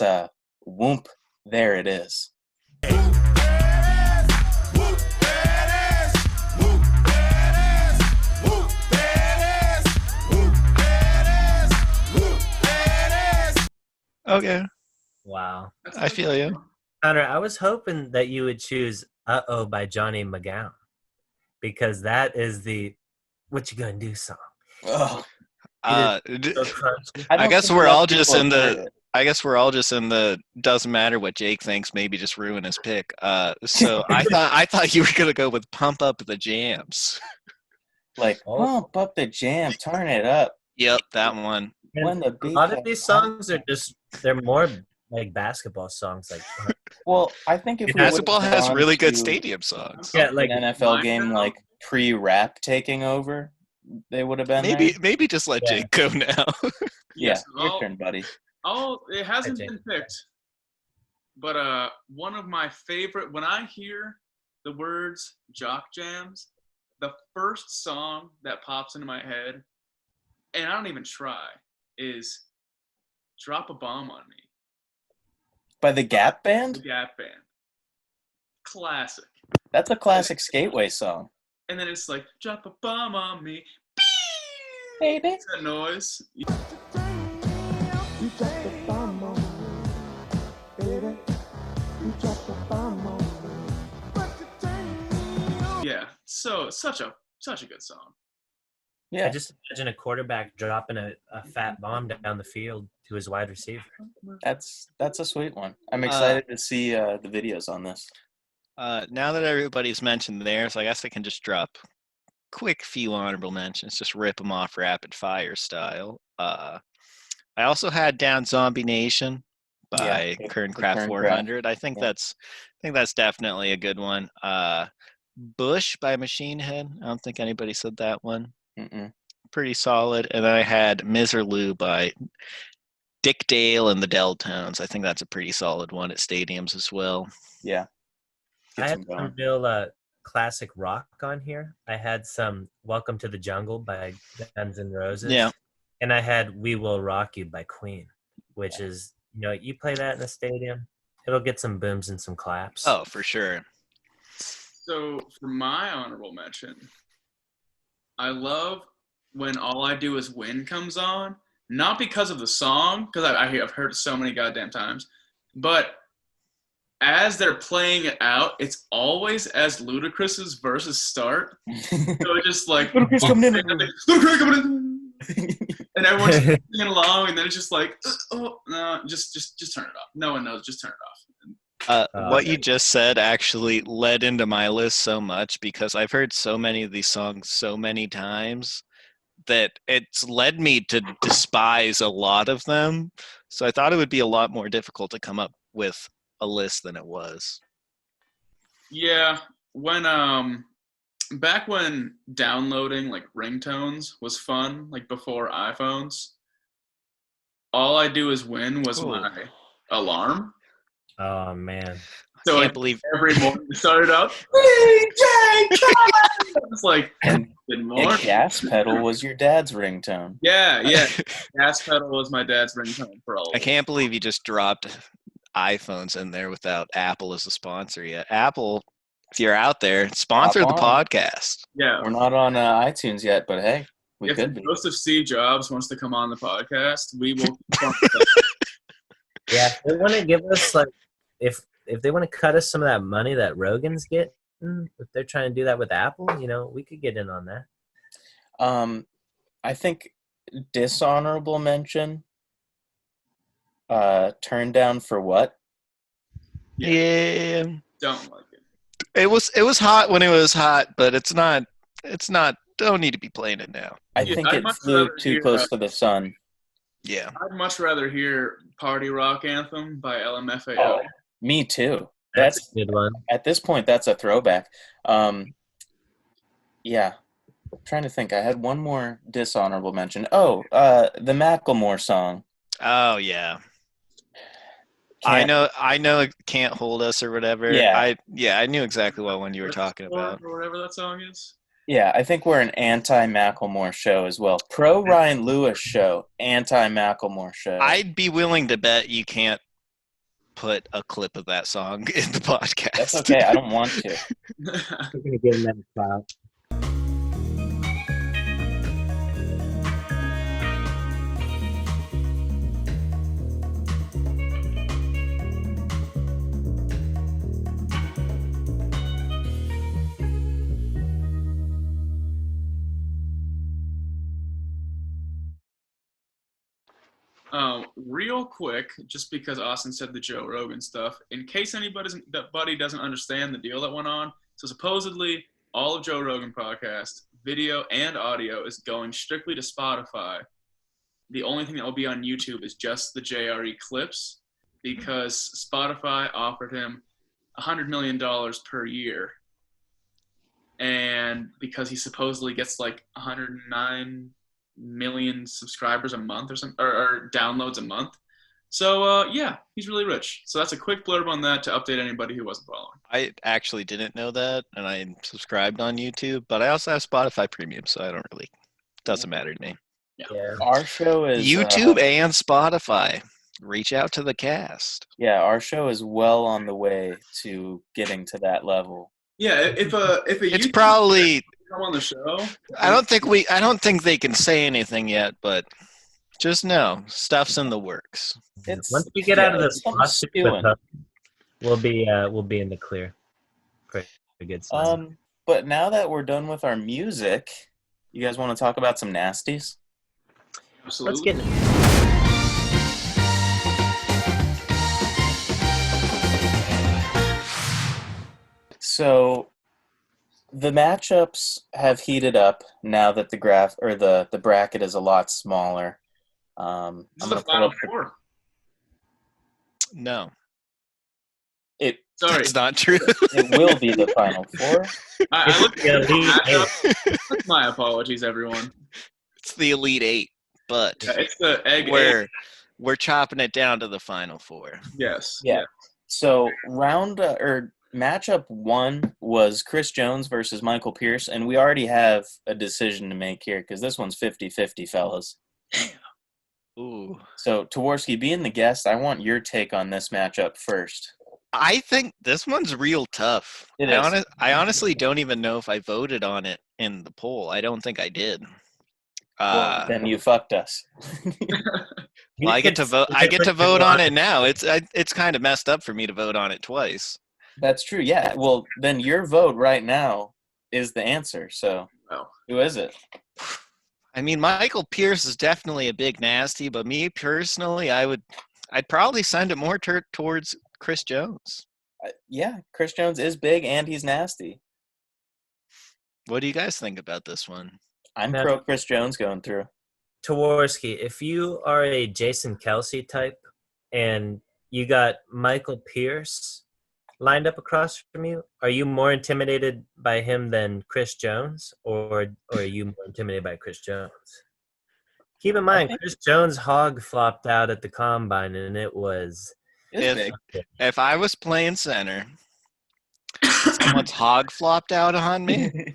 Whoop, There It Is. Okay. Wow. I feel you. Connor, I was hoping that you would choose "Uh-Oh" by Johnny McGowan because that is the "What You Gonna Do" song. Oh. I guess we're all just in the doesn't matter what Jake thinks, maybe just ruin his pick. So I thought you were gonna go with "Pump Up the Jams." Like pump up the jam, turn it up. Yep, that one. When the A lot of these songs are they're more like basketball songs. Like, well, I think if basketball has really good stadium songs. Yeah, like an NFL game, like pre-rap taking over, they would have been maybe just let Jake go now. Yeah, your turn, buddy. It hasn't been picked, but one of my favorite. When I hear the words "Jock Jams," the first song that pops into my head, and I don't even try, is "Drop a Bomb on Me" by the Gap Band. The Gap Band, classic. That's a classic Skateway song. And then it's like "Drop a bomb on me," baby. What's that noise? Yeah, so such a good song. Yeah, I just imagine a quarterback dropping a fat bomb down the field to his wide receiver. that's a sweet one. I'm excited to see the videos on this. Now that everybody's mentioned theirs, I guess I can just drop quick few honorable mentions, just rip them off rapid fire style. I also had down "Zombie Nation" by Kernkraft 400. I think that's definitely a good one. "Bush" by Machine Head. I don't think anybody said that one. Mm-mm. Pretty solid. And then I had "Miserlou" by Dick Dale and the Deltones. I think that's a pretty solid one at stadiums as well. Yeah. I had some real classic rock on here. I had some "Welcome to the Jungle" by Guns N' Roses. Yeah. And I had "We Will Rock You" by Queen. which is, you play that in a stadium, it'll get some booms and some claps. Oh, for sure. So for my honorable mention, I love when All I Do Is Win comes on, not because of the song, because I've heard it so many goddamn times, but as they're playing it out, it's always as Ludacris's verses start. So it's just like, Ludacris coming in. Ludacris coming in. And everyone's singing along, and then it's just like, oh, no, just turn it off. No one knows, just turn it off. What you just said actually led into my list so much because I've heard so many of these songs so many times that it's led me to despise a lot of them. So I thought it would be a lot more difficult to come up with a list than it was. Yeah, when back when downloading like ringtones was fun, like before iPhones, All I Do Is Win was my alarm. Oh man! So I can't believe every morning it started up. It's like, good morning. A gas pedal was your dad's ringtone. Yeah. Gas pedal was my dad's ringtone for all. I can't believe you just dropped iPhones in there without Apple as a sponsor yet. Apple, if you're out there, sponsor the podcast. Yeah, we're not on iTunes yet, but hey, we could be. If Joseph Steve Jobs wants to come on the podcast, we will. Yeah, they want to give us like if they want to cut us some of that money that Rogan's getting, if they're trying to do that with Apple, we could get in on that. I think dishonorable mention. Turned down for what? Yeah. Don't like it. It was hot when it was hot, but it's not don't need to be playing it now. I think it flew too close to the sun. Yeah. I'd much rather hear Party Rock Anthem by LMFAO. Oh, me too. That's a good one. At this point, that's a throwback. Yeah. I'm trying to think. I had one more dishonorable mention. Oh, the Macklemore song. Oh, yeah. I know it Can't Hold Us or whatever. Yeah. I knew exactly what one you were talking about. Or whatever that song is. Yeah, I think we're an anti-Macklemore show as well. Pro Ryan Lewis show, anti-Macklemore show. I'd be willing to bet you can't put a clip of that song in the podcast. That's okay. I don't want to. We're going to get in that cloud. Real quick, just because Austin said the Joe Rogan stuff, in case anybody doesn't understand the deal that went on, so supposedly all of Joe Rogan podcast, video and audio, is going strictly to Spotify. The only thing that will be on YouTube is just the JRE clips, because Spotify offered him $100 million per year. And because he supposedly gets like 109 million subscribers a month or something, or downloads a month. So yeah, he's really rich. So that's a quick blurb on that to update anybody who wasn't following. I actually didn't know that, and I subscribed on YouTube, but I also have Spotify Premium, so I don't really doesn't matter to me. Yeah. Our show is YouTube and Spotify. Reach out to the cast. Yeah, our show is well on the way to getting to that level. Yeah, if it's probably come on the show. I don't think they can say anything yet, but just know stuff's in the works. Once we get out of this lawsuit, we'll be in the clear. Pretty good stuff. But now that we're done with our music, you guys want to talk about some nasties? Absolutely. Let's get So the matchups have heated up now that the bracket is a lot smaller. This is the Final Four. No. Sorry. It's not true. It will be the Final Four. I looked at the matchup. My apologies, everyone. It's the Elite Eight, but it's the egg. We're chopping it down to the Final Four. Yes. Yeah. So matchup 1 was Chris Jones versus Michael Pierce, and we already have a decision to make here because this one's 50-50, fellas. Ooh. So, Tawarski, being the guest, I want your take on this matchup first. I think this one's real tough. It is. I honestly don't even know if I voted on it in the poll. I don't think I did. Well, then you fucked us. Well, I get to vote. I get to vote on it now. It's kind of messed up for me to vote on it twice. That's true. Yeah. Well, then your vote right now is the answer. So, who is it? I mean, Michael Pierce is definitely a big nasty, but me personally, I'd probably send it more towards Chris Jones. Yeah, Chris Jones is big and he's nasty. What do you guys think about this one? I'm pro Chris Jones going through. Tawarski, if you are a Jason Kelsey type and you got Michael Pierce lined up across from you, are you more intimidated by him than Chris Jones, or are you more intimidated by Chris Jones? Keep in mind, Chris Jones hog flopped out at the combine, and it was big. If I was playing center, someone's hog flopped out on me,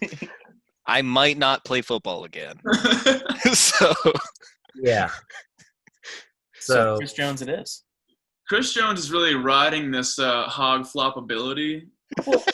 I might not play football again. So Chris Jones it is. Chris Jones is really riding this hog flop ability. Well,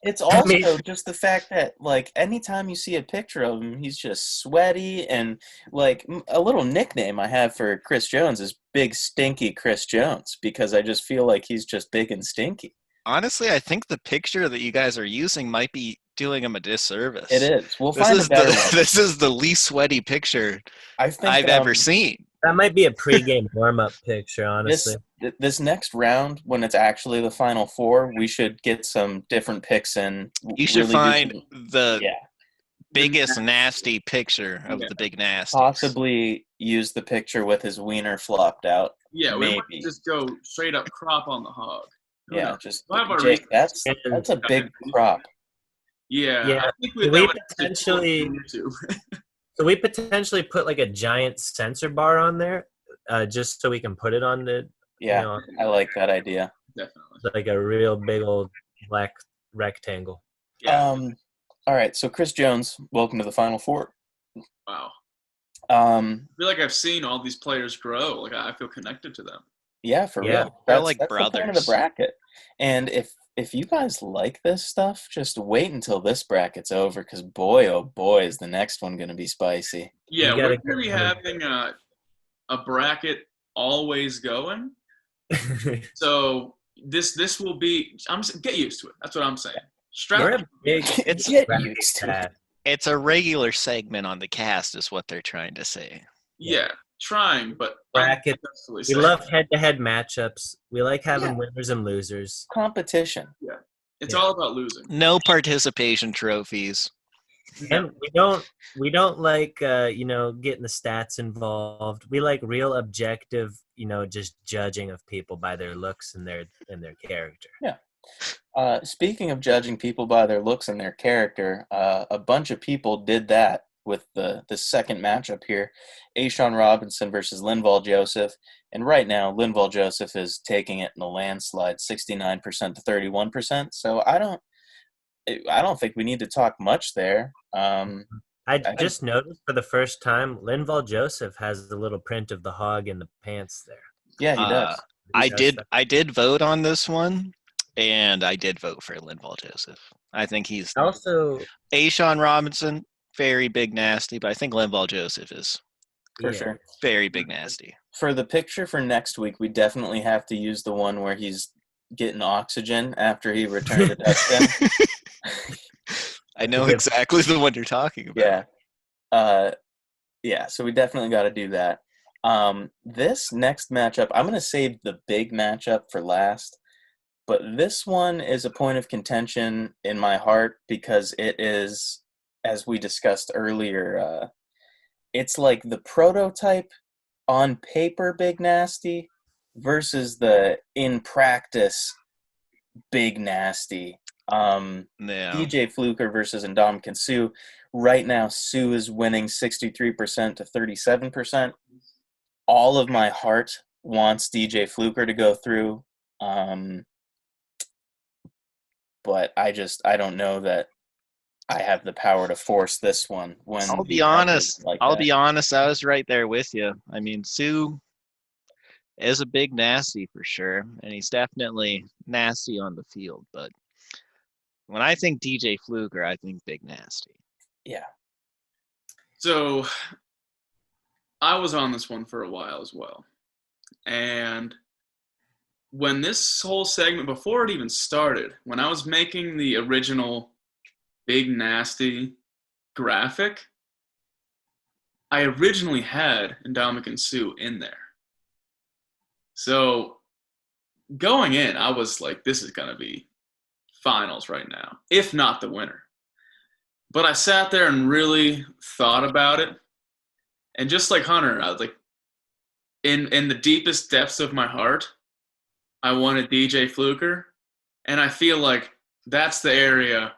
it's also just the fact that, like, anytime you see a picture of him, he's just sweaty. And, like, a little nickname I have for Chris Jones is Big Stinky Chris Jones, because I just feel like he's just big and stinky. Honestly, I think the picture that you guys are using might be doing him a disservice. It is. We'll find a better one. This is the least sweaty picture I've ever seen. That might be a pregame warm-up picture, honestly. This next round, when it's actually the Final Four, we should get some different picks in. You should really find the biggest nasty picture of the big nasty. Possibly use the picture with his wiener flopped out. Yeah, we might just go straight up crop on the hog. Yeah, just Jake, that's a big crop. Yeah. I think so we potentially put like a giant sensor bar on there, just so we can put it on the. Yeah, I like that idea. Definitely. Like a real big old black rectangle. Yeah. All right, so Chris Jones, welcome to the Final Four. Wow. I feel like I've seen all these players grow. Like I feel connected to them. Yeah, for real. They're like brothers. The point of the bracket. And if you guys like this stuff, just wait until this bracket's over, because boy, oh boy, is the next one going to be spicy. Yeah, we're going to be having a bracket always going. So this will be. Get used to it. That's what I'm saying. It's a regular segment on the cast, is what they're trying to say. Yeah, trying, but bracket. We love head-to-head matchups. We like having winners and losers. Competition. Yeah, it's all about losing. No participation trophies. And we don't like getting the stats involved. We like real objective, just judging of people by their looks and their character. Yeah. Speaking of judging people by their looks and their character, a bunch of people did that with the second matchup here, A'Shawn Robinson versus Linval Joseph. And right now, Linval Joseph is taking it in a landslide, 69% to 31%. So I don't think we need to talk much there. I just noticed for the first time, Linval Joseph has the little print of the hog in the pants there. Yeah, he does. I did vote on this one, and I did vote for Linval Joseph. I think he's also A'Shawn Robinson, very big nasty, but I think Linval Joseph is for sure very big nasty. For the picture for next week, we definitely have to use the one where he's getting oxygen after he returned to Dustin. I know exactly the one you're talking about. Yeah. So we definitely got to do that. This next matchup, I'm going to save the big matchup for last, but this one is a point of contention in my heart because it is, as we discussed earlier, it's like the prototype on paper big nasty versus the in practice big nasty. DJ Fluker versus Ndamukong Suh. Right now, Suh is winning 63% to 37%. All of my heart wants DJ Fluker to go through. But I don't know that I have the power to force this one. When I'll be the record is honest. like I'll that. be honest. I was right there with you. I mean, Sue is a big nasty for sure, and he's definitely nasty on the field. But when I think DJ Fluker, I think big nasty. Yeah. So I was on this one for a while as well. And when this whole segment, before it even started, when I was making the original Big Nasty graphic, I originally had Ndamukong Suh in there. So going in, I was like, this is going to be finals right now, if not the winner. But I sat there and really thought about it. And just like Hunter, I was like, in the deepest depths of my heart, I wanted DJ Fluker. And I feel like that's the area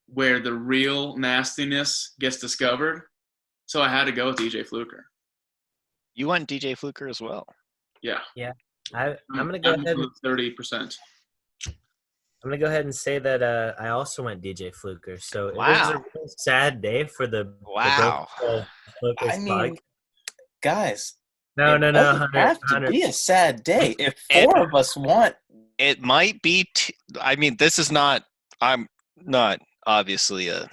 where the real nastiness gets discovered. So I had to go with DJ Fluker. You want DJ Fluker as well? Yeah. Yeah. I'm gonna go ahead. 30%. I'm gonna go ahead and say that I also went DJ Fluker. So it was a Wow. real sad day for the Wow. Pro Focus I mean, podcast. guys, No, it doesn't Hunter. have to be a sad day. If four of us want, It might be. I mean, this is not. I'm not obviously a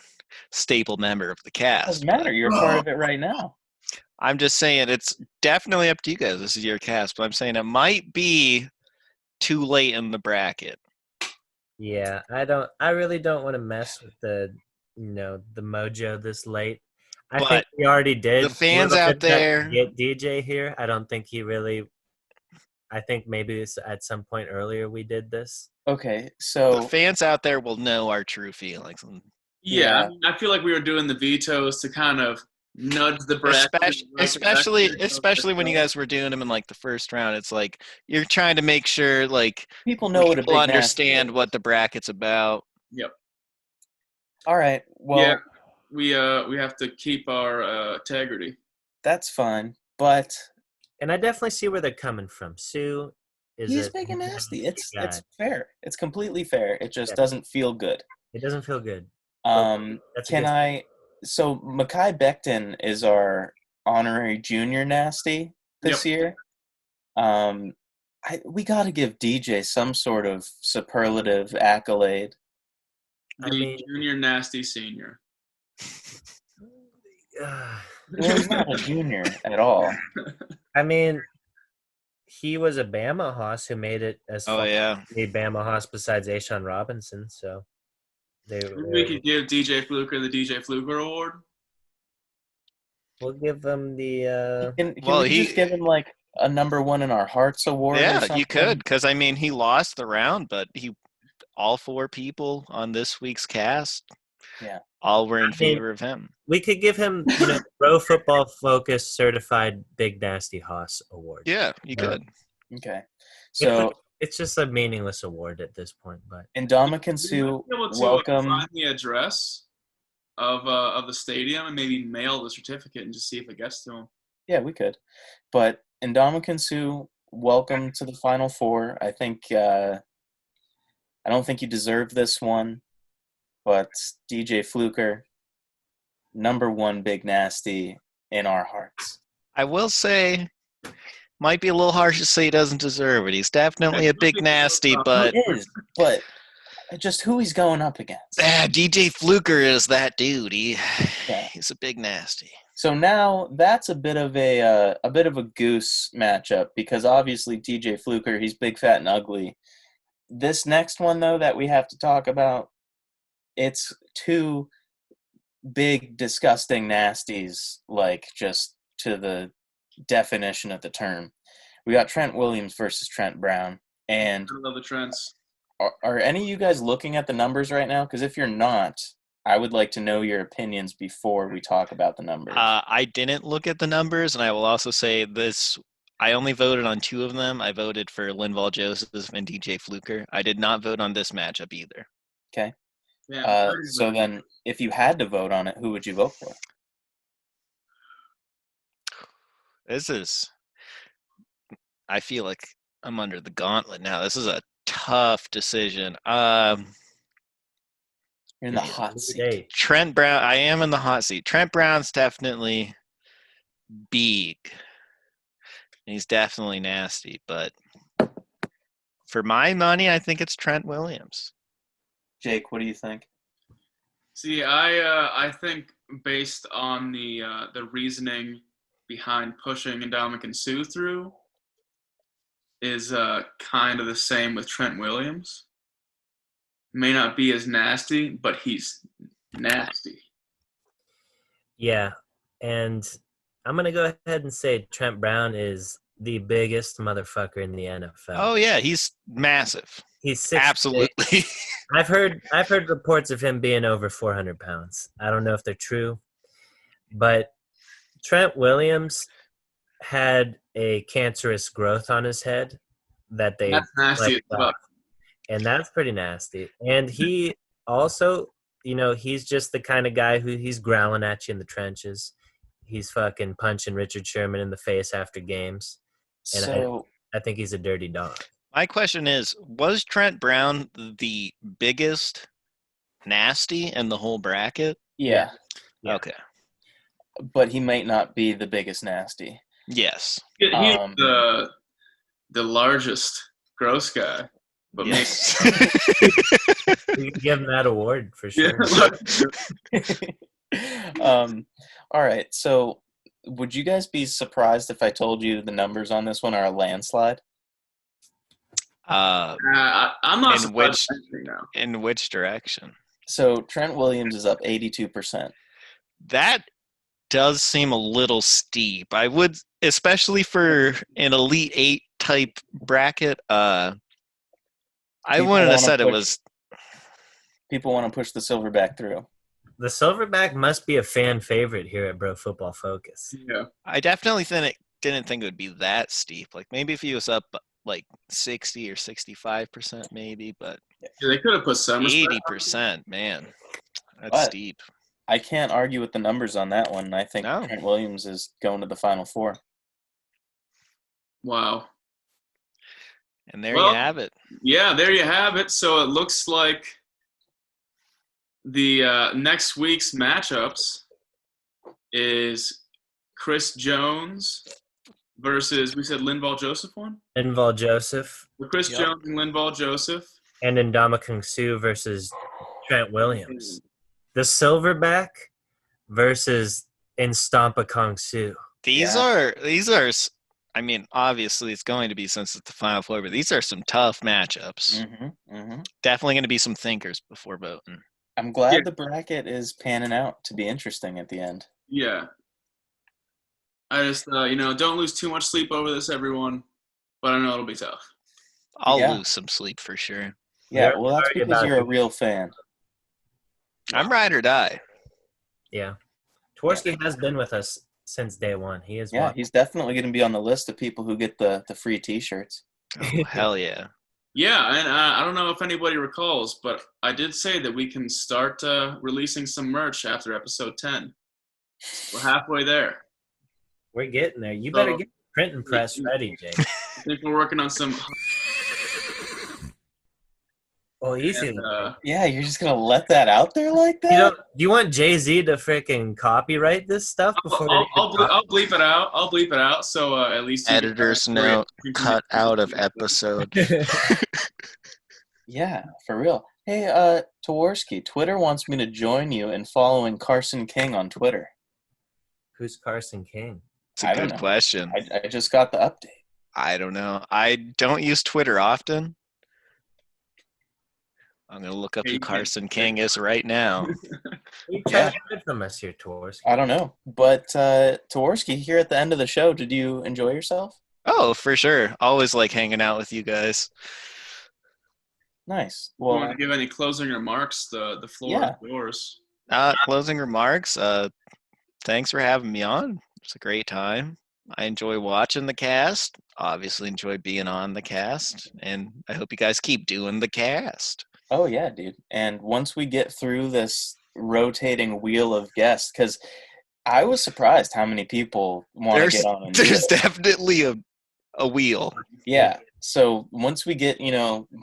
staple member of the it cast. doesn't matter. You're part of it right now. I'm just saying it's definitely up to you guys. This is your cast, but I'm saying it might be too late in the bracket. Yeah, I really don't want to mess with the mojo this late. I think But we already did. the fans a little out bit that there- to get DJ here. I don't think he really. I think maybe it's at some point earlier we did this. Okay, The so fans out there will know our true feelings. Yeah, I mean, I feel like we were doing the vetoes to kind of nudge the bracket. Especially when you guys were doing them in like the first round. It's like you're trying to make sure like people know what a people big understand nasty what the bracket's about. Yep. All right. Well, Yeah, we have to keep our integrity. that's fine, but And I definitely see where they're coming from. Sue is he's a big and nasty. It's guy. fair. It's completely fair. It just Yeah. doesn't feel good. It doesn't feel good. That's a Can good- I? So Mekhi Becton is our honorary junior nasty this year. We got to give DJ some sort of superlative accolade. The junior nasty senior. Well, he's not a junior at all. I mean, he was a Bama hoss who made it as Oh far yeah. as a Bama hoss besides Ashawn Robinson. So We could give DJ Fluker the DJ Fluker Award. we'll give them the. Can Well, we just give him like a number one in our hearts award? or Yeah, something? you could, because I mean he lost the round, but all four people on this week's cast, Yeah, all were in favor of him. We could give him, Pro Football Focus Certified Big Nasty Hoss Award. Yeah, you could. Okay. So It's just a meaningless award at this point, but Ndamukong Suh, Be able to welcome. find the address of the stadium and maybe mail the certificate and just see if it gets to him. Yeah, we could. But Ndamukong Suh, welcome to the Final Four. I think I don't think you deserve this one, but DJ Fluker, number one big nasty in our hearts. I will say, might be a little harsh to say he doesn't deserve it. He's definitely a big nasty, but He is, but just who he's going up against. DJ Fluker is that dude. He's a big nasty. So now that's a bit of a goose matchup because obviously DJ Fluker, he's big, fat, and ugly. This next one though that we have to talk about, it's two big, disgusting nasties, like just to the definition of the term. We got Trent Williams versus Trent Brown, and I love the Trents. are any of you guys looking at the numbers right now? Because if you're not, I would like to know your opinions before we talk about the numbers. I didn't look at the numbers, and I will also say this. I only voted on two of them. I voted for Linval Joseph and DJ Fluker. I did not vote on this matchup either. Okay. Yeah, So then, if you had to vote on it, who would you vote for? I feel like I'm under the gauntlet now. This is a tough decision. You're in the hot seat. Trent Brown. I am in the hot seat. Trent Brown's definitely big. He's definitely nasty, but for my money, I think it's Trent Williams. Jake, what do you think? See, I think based on the reasoning behind pushing Ndamukong Suh through is kind of the same with Trent Williams. May not be as nasty, but he's nasty. Yeah, and I'm going to go ahead and say Trent Brown is the biggest motherfucker in the NFL. Oh, yeah, he's massive. He's 6'8". Absolutely. I've heard reports of him being over 400 pounds. I don't know if they're true, but Trent Williams had a cancerous growth on his head that they That's nasty as fuck. And that's pretty nasty. And he also, he's just the kind of guy who he's growling at you in the trenches. He's fucking punching Richard Sherman in the face after games. And So I think he's a dirty dog. My question is, was Trent Brown the biggest nasty in the whole bracket? yeah, Yeah. Okay. but he might not be the biggest nasty. Yes. He's the largest gross guy. But Yes. You can give him that award for sure. All right. So, would you guys be surprised if I told you the numbers on this one are a landslide? I'm not In surprised which- with anything now. In which direction? So Trent Williams is up 82%. That does seem a little steep. I would, especially for an Elite Eight type bracket. I People wouldn't have wanna said it push- was. People want to push the silverback through. The Silverback must be a fan favorite here at Bro Football Focus. Yeah. I definitely didn't think it would be that steep. Like maybe if he was up like 60 or 65%, maybe, but Yeah, they could have put some respect. 80%, man, that's But- steep. I can't argue with the numbers on that one. I think No. Trent Williams is going to the Final Four. Wow. And there Well- you have it. Yeah, there you have it. So it looks like the next week's matchups is Chris Jones versus, we said Linval Joseph one? Inval Joseph Chris Yep. Jones and Linval Joseph. and Ndamukong Suh versus Trent Williams. The Silverback versus Kong Suh. These are. I mean, obviously it's going to be since it's the Final Four, but these are some tough matchups. Definitely going to be some thinkers before voting. I'm glad Yeah. the bracket is panning out to be interesting at the end. Yeah. I just, don't lose too much sleep over this, everyone. But I know it'll be tough. I'll Yeah. lose some sleep for sure. Yeah, You're well, that's sorry because about you're a it. real fan. I'm ride or die. Yeah. Tworski has been with us since day one. He is Yeah, one. he's definitely going to be on the list of people who get the free T-shirts. Oh, hell yeah. Yeah, and I don't know if anybody recalls, but I did say that we can start releasing some merch after episode 10. We're halfway there. We're getting there. You better So- get the printing press ready, Jake. I think we're working on some. Oh, easy. And, Yeah, you're just going to let that out there like that? Do you want Jay-Z to freaking copyright this stuff before I'll bleep it out. I'll bleep it out. So at least you can- Editor's note, cut out of episode. Yeah, for real. Hey, Tawarski, Twitter wants me to join you in following Carson King on Twitter. Who's Carson King? It's I a don't good know. question. I just got the update. I don't know. I don't use Twitter often. I'm going to look up Hey, who you can't- Carson King is right now. You trying to hide from us here, Tworski. I don't know. But Tawarski, here at the end of the show, did you enjoy yourself? Oh, for sure. Always like hanging out with you guys. Nice. You want Well, to give any closing remarks? The floor Yeah. is yours. Closing remarks. Thanks for having me on. It's a great time. I enjoy watching the cast. Obviously enjoy being on the cast. And I hope you guys keep doing the cast. oh yeah, dude. And once we get through this rotating wheel of guests, because I was surprised how many people want to get on and do There's it. definitely a wheel. Yeah. So once we get,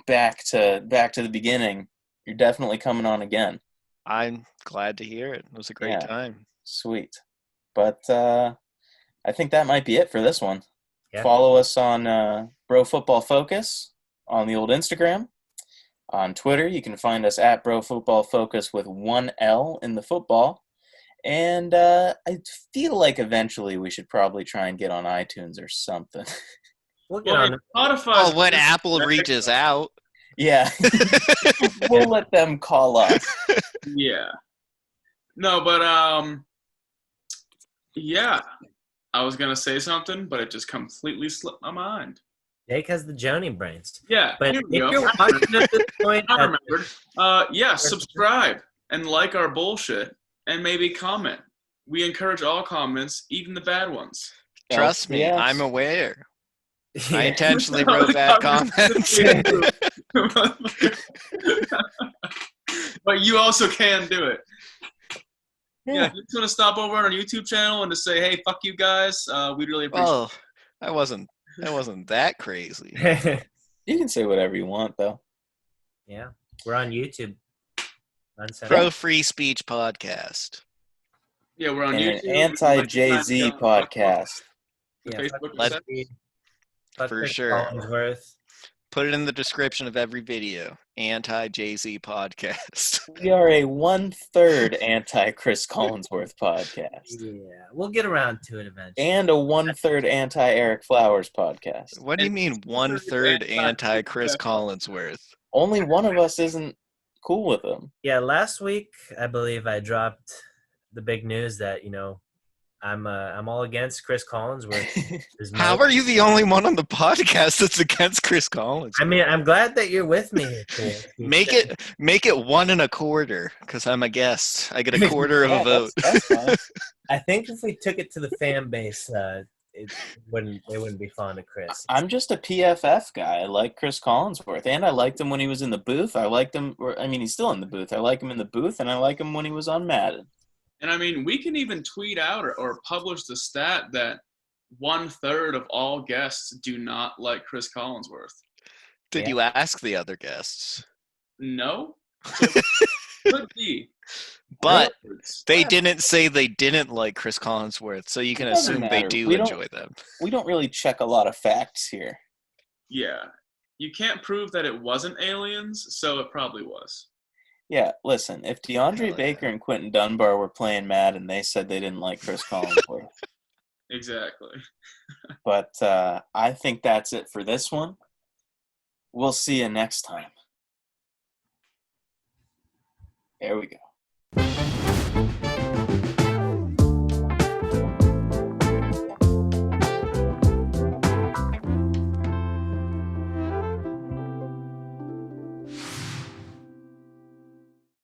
back to the beginning, you're definitely coming on again. I'm glad to hear it. It was a great time. Sweet. But I think that might be it for this one. Yeah. Follow us on Bro Football Focus on the old Instagram. On Twitter, you can find us at Bro Football Focus with one L in the football. And I feel like eventually we should probably try and get on iTunes or something. We'll get on it. Spotify's when Apple reaches out. Yeah. We'll let them call us. Yeah. No, but yeah. I was gonna say something, but it just completely slipped my mind. Jake has the Joni brains. Yeah, But here if we go. you're watching at this point, I remembered. Yeah, subscribe and like our bullshit, and maybe comment. We encourage all comments, even the bad ones. Trust me, Yes. I'm aware. I yeah. intentionally wrote bad comments. But you also can do it. Yeah, Yeah. if you just want to stop over on our YouTube channel and just say, "Hey, fuck you guys," we'd really appreciate Well, I wasn't that crazy. You can say whatever you want, though. Yeah, we're on YouTube. Pro Free Speech Podcast. Yeah, we're on And an YouTube. anti-Jay-Z podcast. Yeah, Facebook. Let's- fuck for Chris sure. Collinsworth. Put it in the description of every video. Anti-Jay-Z Podcast. We are a 1/3 anti-Chris Collinsworth podcast. Yeah, we'll get around to it eventually. And a 1/3 anti-Eric Flowers podcast. What do you mean 1/3 anti-Chris Collinsworth? Only one of us isn't cool with him. Yeah, last week I believe I dropped the big news that I'm all against Chris Collinsworth. How are you the only one on the podcast that's against Chris Collinsworth? I mean, I'm glad that you're with me here. Cole. Make it 1 1/4 because I'm a guest. I get a quarter of a vote. That's fine. I think if we took it to the fan base, they wouldn't be fond of Chris. I'm just a PFF guy. I like Chris Collinsworth, and I liked him when he was in the booth. I liked him. He's still in the booth. I like him in the booth, and I like him when he was on Madden. And I mean, we can even tweet out or publish the stat that 1/3 of all guests do not like Chris Collinsworth. Did you ask the other guests? No? Could be. But they didn't say they didn't like Chris Collinsworth, so you can It doesn't assume they matter. do We don't- enjoy them. We don't really check a lot of facts here. Yeah. You can't prove that it wasn't aliens, so it probably was. Yeah, listen, if DeAndre Hell Baker yeah. and Quentin Dunbar were playing Madden, they said they didn't like Chris Collinsworth. Exactly. But I think that's it for this one. We'll see you next time. There we go.